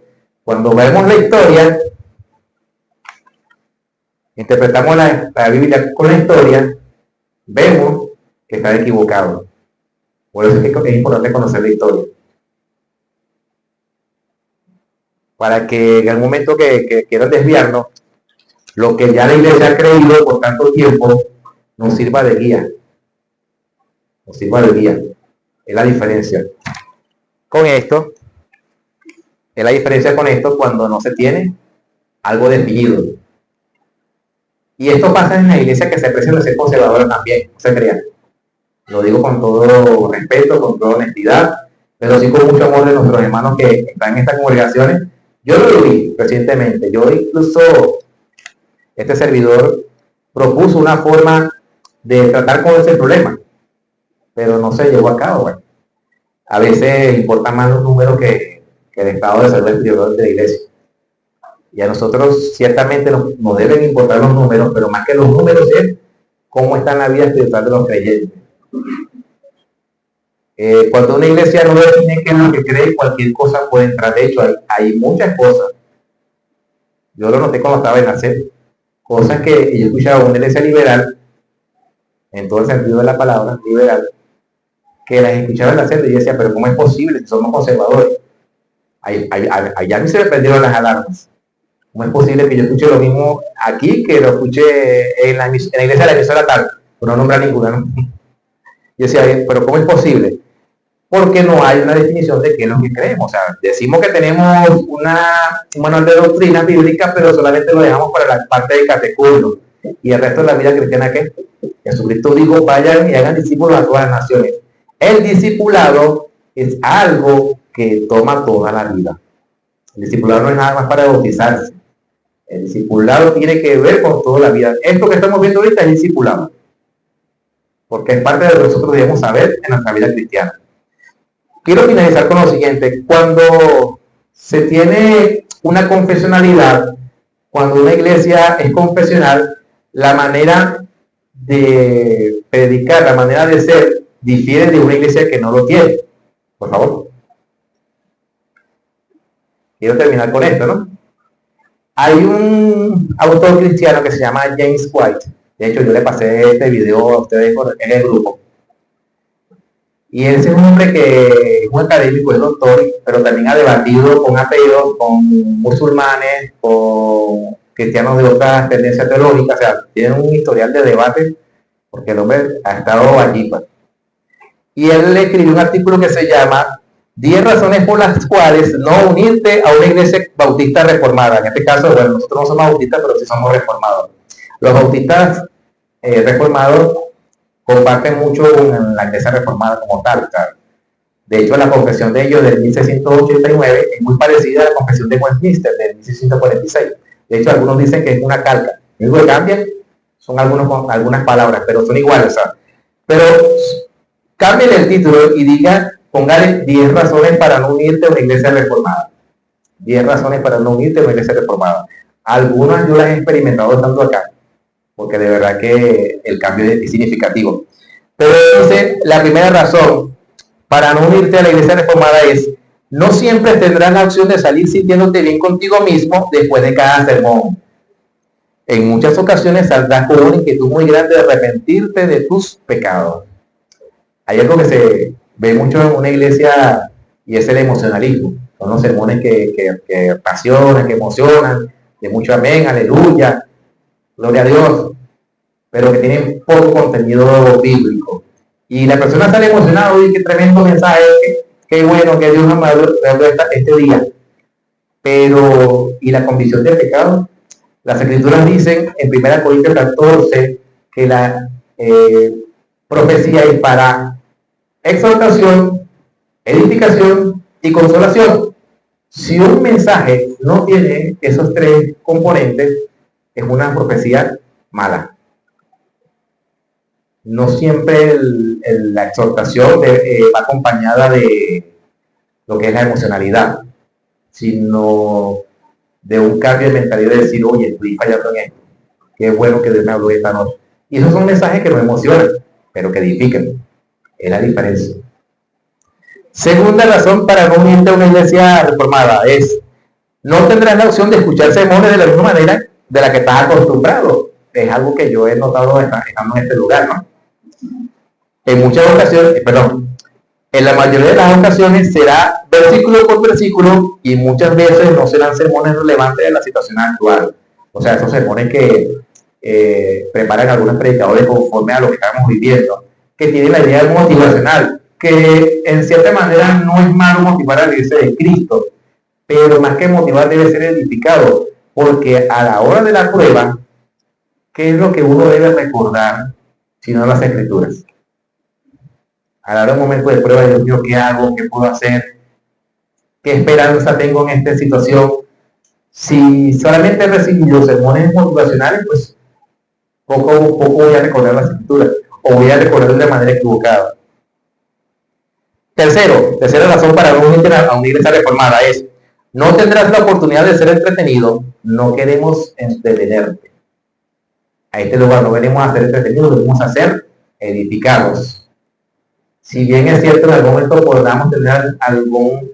Cuando vemos la historia, interpretamos la Biblia con la historia, vemos que están equivocados. Por eso es importante conocer la historia. Para que en el momento que quieran desviarnos, lo que ya la iglesia ha creído por tanto tiempo, nos sirva de guía. Nos sirva de guía. Es la diferencia. Con esto, es la diferencia con esto cuando no se tiene algo definido. Y esto pasa en la iglesia que se precia ser conservadora también, no se crean. Lo digo con todo respeto, con toda honestidad, pero sí con mucho amor de nuestros hermanos que están en estas congregaciones. Yo lo vi recientemente. Yo incluso, este servidor propuso una forma de tratar con ese problema, pero no se llevó a cabo. Bueno, a veces importan más los números que el estado de salud espiritual de la iglesia. Y a nosotros ciertamente nos deben importar los números, pero más que los números es cómo está en la vida espiritual de los creyentes. Cuando una iglesia no define qué es lo que cree, cualquier cosa puede entrar. De hecho, hay muchas cosas. Yo lo noté cuando estaba en la sede. Cosas que yo escuchaba en una iglesia liberal, en todo el sentido de la palabra, liberal, que las escuchaba en la sede y decía, pero ¿cómo es posible si somos conservadores? Allá a mí se me prendieron las alarmas. ¿Cómo es posible que yo escuche lo mismo aquí que lo escuche en la iglesia de la emisora tal? Por no nombrar ninguna, ¿no? Yo decía, pero ¿cómo es posible? Porque no hay una definición de qué es lo que creemos. O sea, decimos que tenemos un manual de doctrina bíblica, pero solamente lo dejamos para la parte de catecumenado. Y el resto de la vida cristiana, ¿qué? Jesucristo dijo, vayan y hagan discípulos a todas las naciones. El discipulado es algo que toma toda la vida. El discipulado no es nada más para bautizarse. El discipulado tiene que ver con toda la vida. Esto que estamos viendo ahorita es discipulado, porque es parte de lo que nosotros debemos saber en nuestra vida cristiana. Quiero finalizar con lo siguiente. Cuando se tiene una confesionalidad, cuando una iglesia es confesional, la manera de predicar, la manera de ser, difiere de una iglesia que no lo tiene. Por favor. Quiero terminar con esto, ¿no? Hay un autor cristiano que se llama James White. De hecho, yo le pasé este video a ustedes en el grupo. Y él es un hombre que es un académico, es doctor, pero también ha debatido con ateos, con musulmanes, con cristianos de otras tendencias teológicas. O sea, tiene un historial de debate porque el hombre ha estado allí. Pues. Y él le escribió un artículo que se llama 10 razones por las cuales no unirte a una iglesia bautista reformada. En este caso, bueno, nosotros no somos bautistas, pero sí somos reformados. Los bautistas reformados comparten mucho con la iglesia reformada como tal. De hecho, la confesión de ellos del 1689 es muy parecida a la confesión de Westminster del 1646. De hecho, algunos dicen que es una calca. Lo único que cambian son algunas palabras, pero son iguales. ¿Sabes? Pero cambien el título y digan, póngale 10 razones para no unirte a una iglesia reformada. 10 razones para no unirte a una iglesia reformada. Algunas yo las he experimentado estando acá, porque de verdad que el cambio es significativo. Pero dice, la primera razón para no unirte a la iglesia reformada es, no siempre tendrás la opción de salir sintiéndote bien contigo mismo después de cada sermón. En muchas ocasiones saldrás con una inquietud muy grande de arrepentirte de tus pecados. Hay algo que se ve mucho en una iglesia y es el emocionalismo. Son los sermones que apasionan, que emocionan, de mucho amén, aleluya, gloria a Dios, pero que tienen poco contenido bíblico. Y la persona sale emocionada y qué tremendo mensaje, qué bueno que Dios nos mandó este día. Pero, ¿y la convicción del pecado? Las escrituras dicen en 1 Corintios 14 que la profecía es para exhortación, edificación y consolación. Si un mensaje no tiene esos tres componentes, es una profecía mala. No siempre la exhortación va acompañada de lo que es la emocionalidad, sino de un cambio de mentalidad de decir, oye, estoy fallando en esto, qué bueno que Dios me habló esta noche. Y esos son mensajes que no emocionan, pero que edifican. Es la diferencia. Segunda razón para no unirte a una iglesia reformada es, no tendrás la opción de escuchar sermones de la misma manera de la que estás acostumbrado. Es algo que yo he notado estando en este lugar, ¿no? En muchas ocasiones, en la mayoría de las ocasiones será versículo por versículo y muchas veces no serán sermones relevantes de la situación actual. O sea, esos sermones que preparan algunos predicadores conforme a lo que estamos viviendo, que tienen la idea motivacional, que en cierta manera no es malo motivar a la iglesia de Cristo, pero más que motivar debe ser edificado, porque a la hora de la prueba, ¿qué es lo que uno debe recordar si no las escrituras? A la hora de un momento de prueba, Dios mío, ¿qué hago? ¿Qué puedo hacer? ¿Qué esperanza tengo en esta situación? Si solamente he recibido sermones motivacionales, pues poco voy a recordar las escrituras, o voy a recordar de manera equivocada. Tercera razón para no unirte a una iglesia reformada es, no tendrás la oportunidad de ser entretenido, no queremos entretenerte. A este lugar no venimos a ser entretenidos, venimos a ser edificados. Si bien es cierto, en algún momento podamos tener algún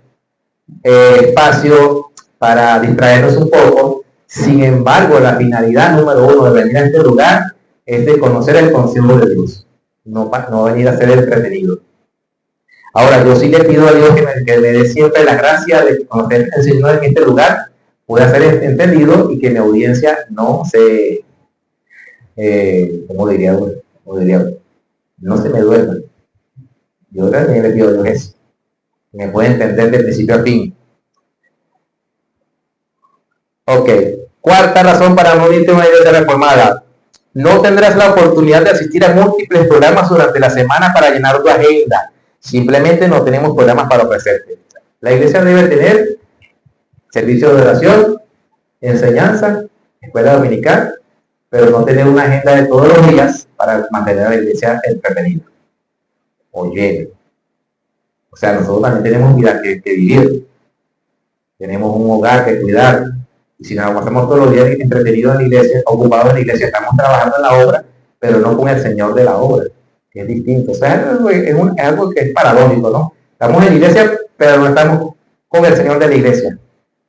espacio para distraernos un poco, sin embargo, la finalidad número uno de venir a este lugar es de conocer el consejo de Dios, no venir a ser entretenido. Ahora, yo sí le pido a Dios que me dé siempre la gracia de conocer el Señor en este lugar, pueda ser entendido y que mi audiencia no se, ¿cómo diría? No se me duerma. Yo también le pido a Dios eso, que me pueda entender de principio a fin. Ok, cuarta razón para no unirte a una iglesia reformada. No tendrás la oportunidad de asistir a múltiples programas durante la semana para llenar tu agenda. Simplemente no tenemos programas para ofrecerte. La iglesia debe tener servicio de oración, enseñanza, escuela dominical, pero no tener una agenda de todos los días para mantener a la iglesia entretenida. Oye, o sea, nosotros también tenemos vida que vivir. Tenemos un hogar que cuidar. Y si nos pasamos todos los días entretenidos en la iglesia, ocupados en la iglesia, estamos trabajando en la obra, pero no con el Señor de la obra, que es distinto. O sea, es algo que es paradójico, ¿no? Estamos en la iglesia, pero no estamos con el Señor de la iglesia,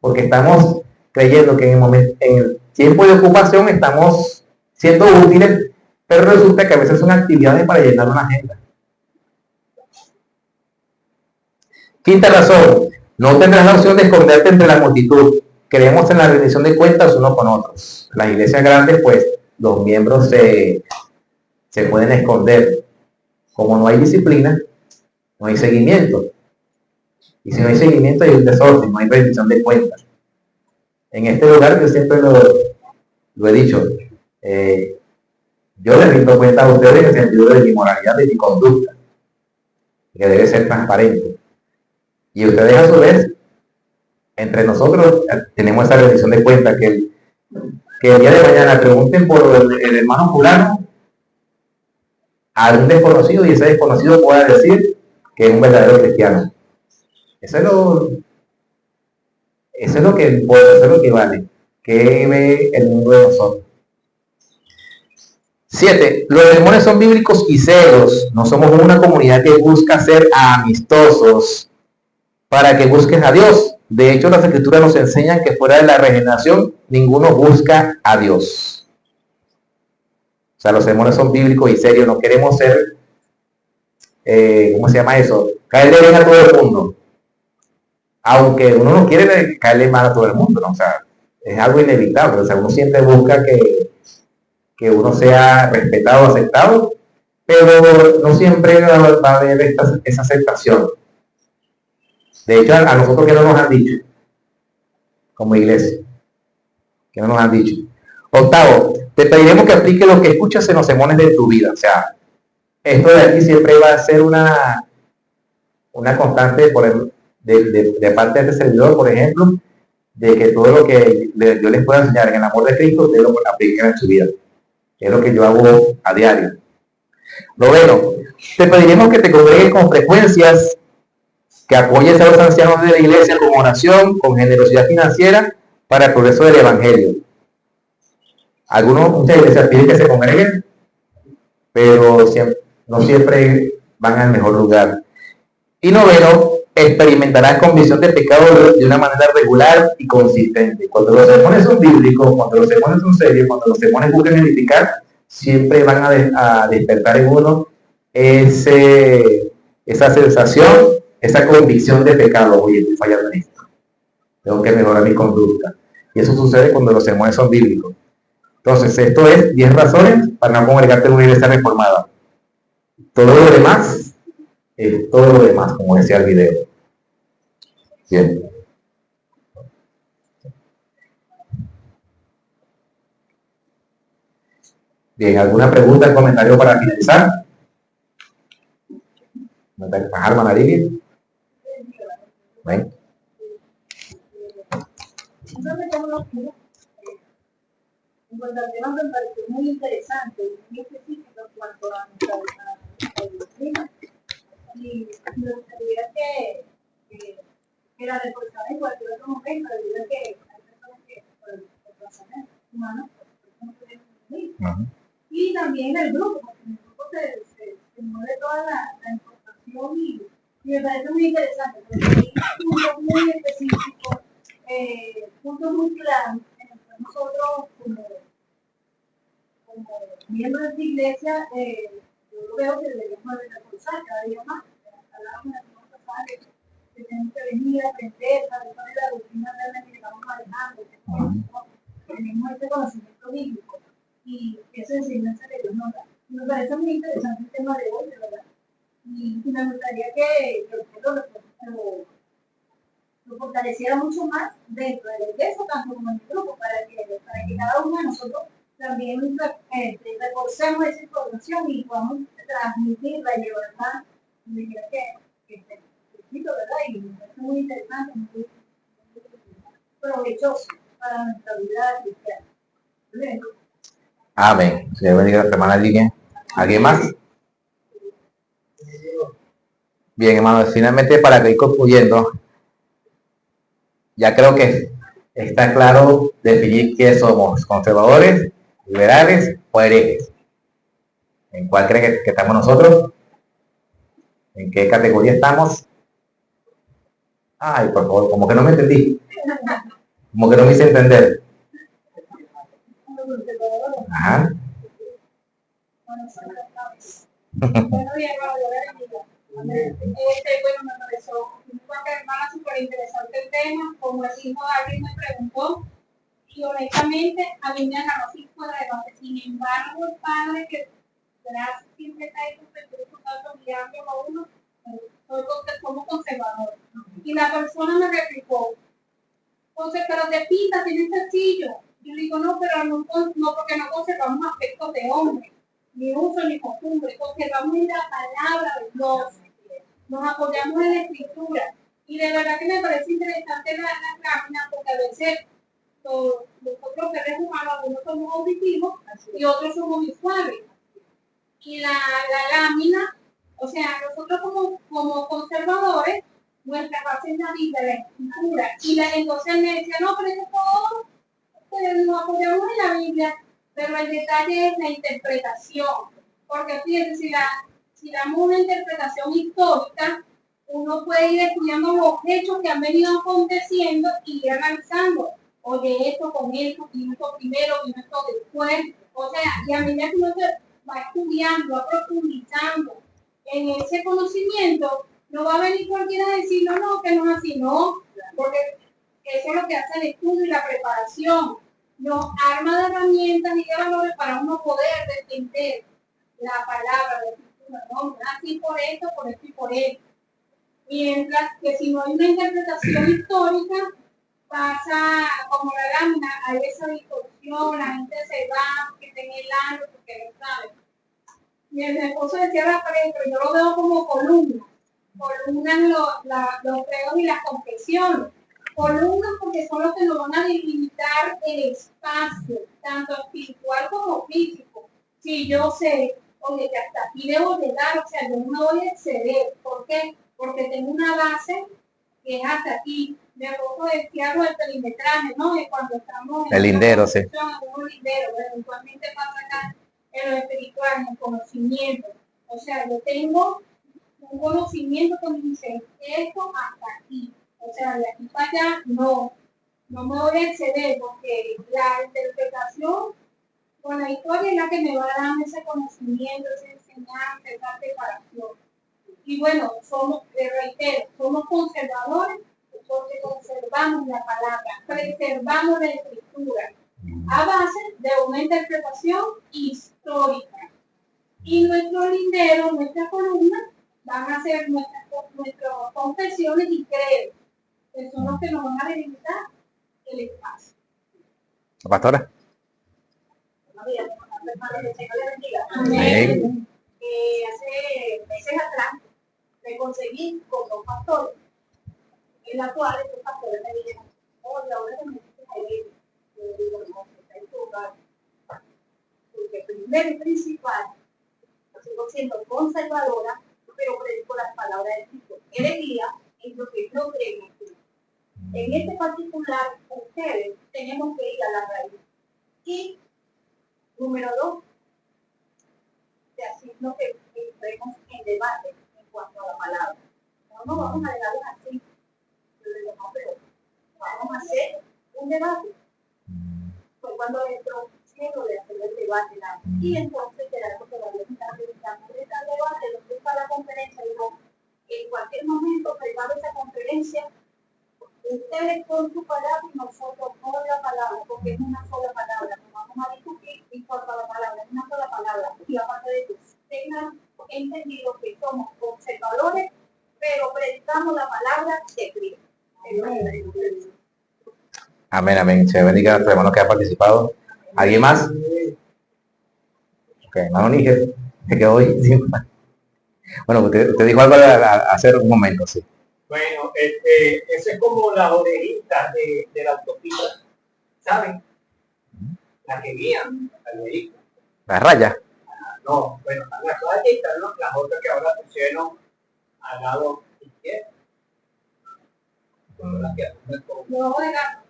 porque estamos creyendo que en el tiempo de ocupación estamos siendo útiles, pero resulta que a veces son actividades para llenar una agenda. Quinta razón, no tendrás la opción de esconderte entre la multitud. Creemos en la rendición de cuentas unos con otros. Las iglesias grandes, pues, los miembros se pueden esconder. Como no hay disciplina, no hay seguimiento. Y si no hay seguimiento, hay un desorden, no hay rendición de cuentas. En este lugar, yo siempre lo he dicho, yo les rindo cuenta a ustedes en el sentido de mi moralidad, de mi conducta, que debe ser transparente. Y ustedes, a su vez, entre nosotros tenemos esa rendición de cuentas, que el día de mañana pregunten por el hermano fulano a algún desconocido y ese desconocido pueda decir que es un verdadero cristiano. Eso es lo que importa, eso es lo que vale. ¿Qué ve el mundo de nosotros? 7. Los demonios son bíblicos y serios. No somos una comunidad que busca ser amistosos para que busques a Dios. De hecho, las escrituras nos enseñan que fuera de la regeneración, ninguno busca a Dios. O sea, los demonios son bíblicos y serios. No queremos ser, ¿cómo se llama eso? Caerle bien a todo el mundo. Aunque uno no quiere caerle mal a todo el mundo, ¿no? O sea, es algo inevitable. O sea, uno siempre busca que uno sea respetado, aceptado, pero no siempre va a haber esa aceptación. De hecho, a nosotros que no nos han dicho, como iglesia, que no nos han dicho. 8, te pediremos que aplique lo que escuchas en los sermones de tu vida. O sea, esto de aquí siempre va a ser una constante de parte de este servidor, por ejemplo, de que todo lo que yo les pueda enseñar en el amor de Cristo, ustedes lo apliquen en su vida. Es lo que yo hago a diario. 9, te pediremos que te congregues con frecuencias, que apoyes a los ancianos de la iglesia con oración, con generosidad financiera para el progreso del evangelio. Muchas iglesias piden que se congreguen, pero no siempre van al mejor lugar. Y 9, experimentarás convicción de pecado de una manera regular y consistente. Cuando los sermones son bíblicos, cuando los sermones son serios, cuando los sermones buscan edificar, siempre van a despertar en uno esa sensación, esa convicción de pecado. Oye, estoy fallando en esto, tengo que mejorar mi conducta. Y eso sucede cuando los sermones son bíblicos. Entonces, esto es 10 razones para no congregarte en una iglesia reformada. Todo lo demás es todo lo demás, como decía el video. Bien. Bien, ¿alguna pregunta, comentario para finalizar? Hermana Lidia. ¿Ven? En cuanto al tema, me pareció muy interesante y muy específico en cuanto a nuestra doctrina. Y me gustaría que la reforzara en cualquier otro momento, debido a que hay personas que, por razones humanas, no pueden venir. Y también el grupo, porque en el grupo se mueve toda la información y me parece muy interesante, porque hay puntos muy específicos, puntos muy claros en los que nosotros, como miembros de esta iglesia, yo veo que deberíamos reforzar cada día más. Hablábamos la semana pasada que tenemos que venir a aprender, saber cuál es la doctrina realmente que estamos manejando, que tenemos este conocimiento bíblico y esa enseñanza que Dios nos da. Me parece muy interesante el tema de hoy, de verdad. Y me gustaría que lo fortaleciera mucho más dentro de la iglesia, tanto como en el grupo, para que cada uno de nosotros también reforcemos esa información y podamos transmitirla y llevarla de manera que necesito, ¿verdad? Y me parece muy interesante, muy provechoso para nuestra vida cristiana. Amén. Señor bendiga a la hermana Lidia. ¿Alguien más? Bien, hermanos, finalmente para ir concluyendo, ya creo que está claro definir qué somos, conservadores, liberales o herejes. ¿En cuál creen que estamos nosotros? ¿En qué categoría estamos? Ay, por favor, como que no me entendí. Como que no me hice entender. Ajá. Bueno, bien, bueno, me pareció súper interesante el tema, como el hijo de alguien me preguntó, y honestamente a mí me agarró sin fuera de base. Sin embargo, el padre que gracias siempre está ahí guiando a uno, como conservador. Y la persona me replicó, entonces, pero de pinta, tiene sencillo. Yo digo, no, pero no, porque no conservamos aspectos de hombre, ni uso ni costumbre, conservamos en la palabra de Dios, nos apoyamos en la escritura. Y de verdad que me parece interesante la lámina, porque a veces nosotros seres humanos, algunos somos auditivos y otros somos visuales. Y la lámina, o sea, nosotros como conservadores, nuestra base es la Biblia, la escritura. Y entonces él me decía, no, pero eso todo nos apoyamos en la Biblia, pero el detalle es la interpretación. Porque fíjense, si damos una interpretación histórica, uno puede ir estudiando los hechos que han venido aconteciendo y ir analizando. Oye, esto con esto, y esto primero, y esto después. O sea, y a medida que uno se va estudiando, va profundizando en ese conocimiento, no va a venir cualquiera a decir, no, no, que no es así, no, porque eso es lo que hace el estudio y la preparación. Nos arma de herramientas y de valores para uno poder defender la palabra de escritura, no, así por esto y por esto. Mientras que si no hay una interpretación histórica, pasa como la lámina, hay esa distorsión, la gente se va, que está en el año, porque no sabe. Mi esposo decía la pared, pero yo lo veo como columnas los credos y las confesiones. Columnas porque son los que nos van a delimitar el espacio, tanto espiritual como físico. Si yo sé, oye, que hasta aquí debo llegar, o sea, yo no me voy a exceder. ¿Por qué? Porque tengo una base que es hasta aquí. Mi esposo decía algo del perimetraje, ¿no? De cuando estamos en el lindero, sí. un lindero, eventualmente pasa acá en lo espiritual, en el conocimiento. O sea, yo tengo un conocimiento que me dice esto hasta aquí. O sea, de aquí para allá no me voy a exceder porque la interpretación con la historia es la que me va dando ese conocimiento, esa enseñanza, esa preparación. Y bueno, reitero, somos conservadores porque conservamos la palabra, preservamos la escritura a base de una interpretación histórica. Y nuestro lindero, nuestra columna, van a ser nuestras confesiones y credos, que son los que nos van a delimitar el espacio. Pastora. Hace meses atrás me conseguí con dos pastores, en la cual estos pastores me dijeron, oye, ahora que me dices a él, yo digo, no, está equivocado. Porque primero y principal, sigo siendo conservadora, pero predico las palabras de Cristo. Herejía es lo que no creen en Cristo. En este particular, ustedes tenemos que ir a la raíz. Y, número 2, de así lo que entremos en debate en cuanto a la palabra. No nos vamos a dejarlos así. Yo digo, no, pero vamos a hacer un debate. Fue cuando entró cielo de hacer el debate. Y entonces quedamos todavía necesitando de tal debate, lo que para la conferencia, digo, en cualquier momento preparo esa conferencia, ustedes con su palabra y nosotros con la palabra, porque es una sola palabra, no vamos a discutir en cuanto a la palabra, es una sola palabra. Y aparte de eso, tengan entendido que somos conservadores, pero predicamos la palabra de Cristo. Amén, amén. Se bendiga a los hermanos que han participado. ¿Alguien más? Ok, hermano Níger, se quedó hoy. Sí. Bueno, usted dijo algo hace un momento, sí. Bueno, eso es como las orejitas de la autopista, ¿saben? Las que guían al vehículo. La raya. No, bueno, las rayas y están las otras que ahora pusieron al lado izquierdo. No, oiga.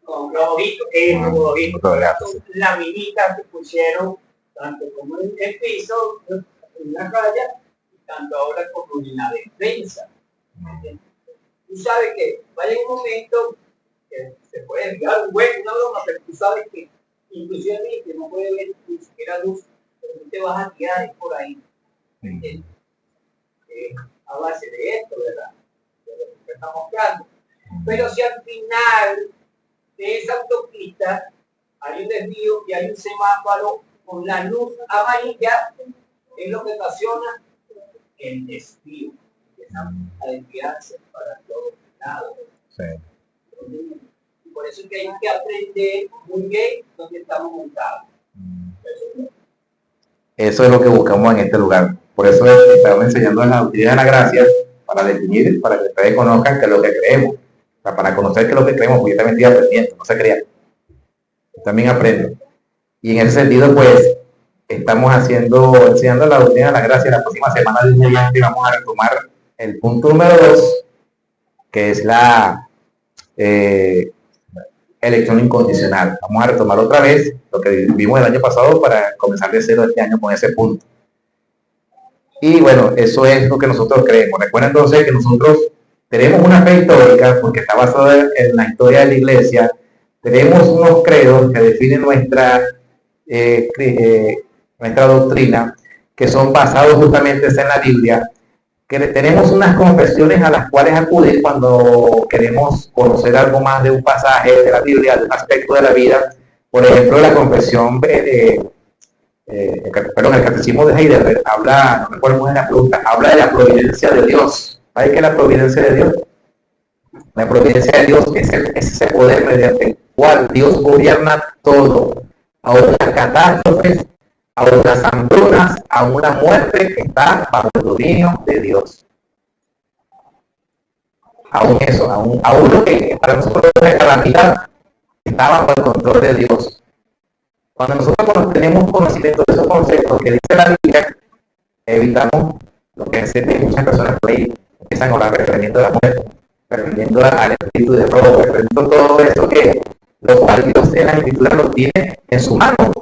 con globitos, globitos, Otro gato, sí. laminitas que pusieron tanto como en el piso, en la raya, y tanto ahora como en la defensa. Tú sabes que va a llegar un momento que se puede enviar un hueco, una broma, pero tú sabes que inclusive que no puede ver ni siquiera luz, pero tú te vas a tirar por ahí. A base de esto, ¿verdad? De lo que estamos hablando. Pero si al final de esa autopista hay un desvío y hay un semáforo con la luz amarilla, es lo que ocasiona el desvío. Empiezan a desviarse para todos lados. Sí. Y por eso es que hay que aprender muy bien dónde estamos montados. Eso es lo que buscamos en este lugar. Por eso estamos enseñando en la doctrina de la gracia para definir, para que ustedes conozcan qué es lo que creemos. O sea, para conocer qué es lo que creemos, porque yo también estoy aprendiendo, no se crean. Yo también aprendo. Y en ese sentido, pues, estamos enseñando la doctrina de la gracia. La próxima semana vamos a retomar el punto número 2, que es la elección incondicional. Vamos a retomar otra vez lo que vimos el año pasado para comenzar de cero este año con ese punto. Y bueno, eso es lo que nosotros creemos. Recuerden entonces que nosotros tenemos una fe histórica porque está basada en la historia de la iglesia. Tenemos unos credos que definen nuestra doctrina, que son basados justamente en la Biblia, que tenemos unas confesiones a las cuales acudir cuando queremos conocer algo más de un pasaje de la Biblia, de un aspecto de la vida. Por ejemplo, la confesión el catecismo de Heidelberg habla, no recuerdo muy bien la pregunta, habla de la providencia de Dios. ¿Sabes qué es la providencia de Dios? La providencia de Dios es ese poder mediante el cual Dios gobierna todo, aún las catástrofes, aún las hambrunas, aún la muerte que está bajo el dominio de Dios. Aún eso, aún lo que para nosotros es la calamidad, está bajo el control de Dios. Cuando nosotros tenemos conocimiento de esos conceptos que dice la Biblia, evitamos lo que hace muchas personas por ahí, empiezan a hablar refiriendo a la muerte, refiriendo al espíritu de robo, refiriendo todo eso que lo cual Dios en la escritura lo tiene en su mano,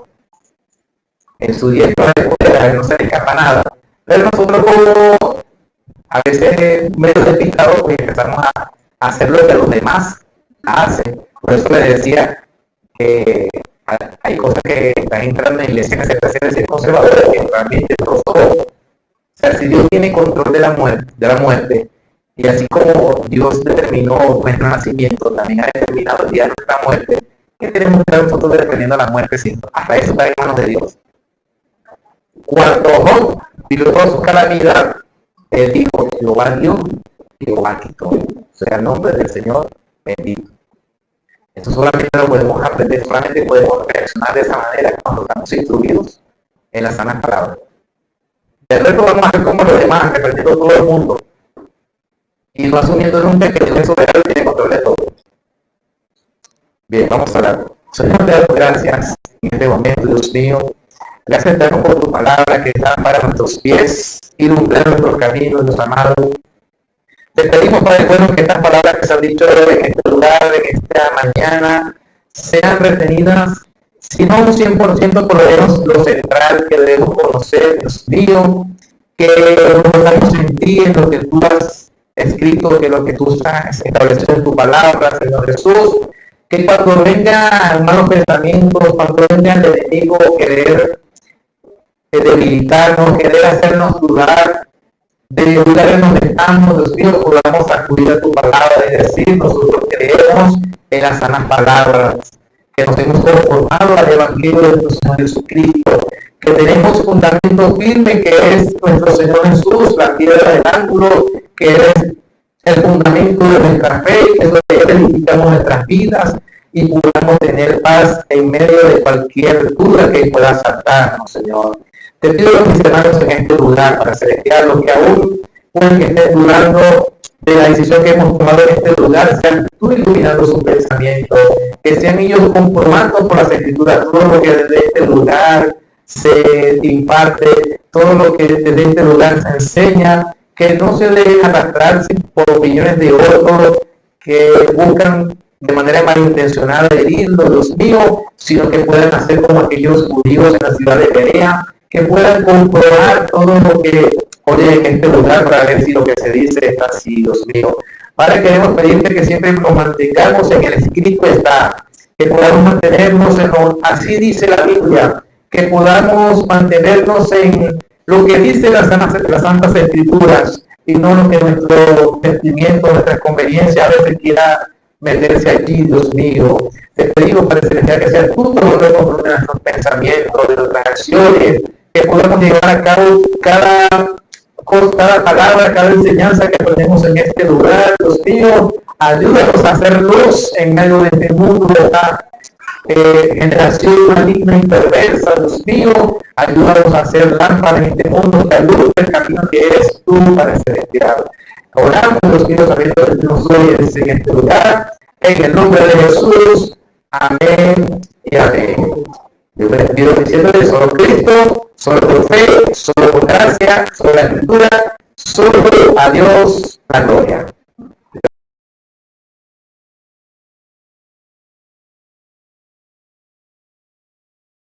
en su diestra de poder, no se le escapa nada. Pero nosotros como a veces medio despistados, pues empezamos a hacer lo que los demás hacen. Por eso les decía que hay cosas que están entrando en la iglesia que se prefieren ser conservadores, que realmente no son. O sea, si Dios tiene control de la muerte, y así como Dios determinó nuestro nacimiento, también ha determinado el día de nuestra muerte, ¿qué tenemos que estar nosotros dependiendo de la muerte? Si hasta eso está en manos de Dios. Cuando Job vivió toda su calamidad, él dijo: Jehová dio, Jehová quitó. Sea el nombre del Señor bendito. Eso solamente lo podemos aprender, solamente podemos reaccionar de esa manera cuando estamos instruidos en las sanas palabras. De resto vamos a hacer como los demás, reprendiendo todo el mundo y no asumiendo nunca que Dios es soberano y tiene control de todo. Bien, vamos a hablar. Señor, te doy gracias en este momento, Dios mío. Gracias eterno por tu palabra que está para nuestros pies, iluminar nuestros caminos, Dios amado. Te pedimos, Padre bueno, que estas palabras que se han dicho en este lugar, en esta mañana, sean retenidas, si no un 100%, por lo menos lo central que debemos conocer, Dios mío, que nos damos en ti, en lo que tú has escrito, que lo que tú has establecido en tu palabra, Señor Jesús, que cuando venga malos pensamientos, cuando venga el enemigo querer debilitarnos, querer hacernos dudar, de lugar en donde estamos, Dios mío, podamos acudir a tu palabra y decir: nosotros creemos en las sanas palabras, que nos hemos conformado al Evangelio de nuestro Señor Jesucristo, que tenemos fundamento firme que es nuestro Señor Jesús, la piedra del ángulo, que es el fundamento de nuestra fe, que es lo que edificamos nuestras vidas y podamos tener paz en medio de cualquier duda que pueda asaltarnos, Señor. Te pido a mis hermanos en este lugar para celestial, los que aún pueden que estén dudando de la decisión que hemos tomado en este lugar, sean tú iluminando su pensamiento, que sean ellos conformando por las escrituras todo lo que desde este lugar se imparte, todo lo que desde este lugar se enseña, que no se dejen arrastrarse por opiniones de otros que buscan de manera malintencionada herirlo, Dios mío, sino que puedan hacer como aquellos judíos en la ciudad de Berea, que puedan comprobar todo lo que oye en este lugar para ver si lo que se dice está así, Dios mío. Padre, queremos pedirte que siempre nos mantengamos en el escrito está, que podamos mantenernos en lo, así dice la Biblia, que podamos mantenernos en lo que dice las Santas Escrituras y no lo que nuestro sentimiento, nuestra conveniencia a veces quiera meterse allí, Dios mío. Te pedimos, Padre Celestial, que sea tú todo de nuestros pensamientos, de nuestras acciones, que podamos llevar a cabo cada palabra, cada enseñanza que ponemos en este lugar, Dios mío. Ayúdanos a hacer luz en medio de este mundo, de esta generación maligna y perversa, Dios mío. Ayúdanos a hacer lámpara en este mundo que alumbra el camino que eres tú, Padre Celestial. Oramos, Dios mío, sabiendo que nos oyes en este lugar, en el nombre de Jesús. Amén y amén. Yo me despido diciéndole: solo Cristo, solo por fe, solo por gracia, solo la Escritura, solo a Dios la gloria.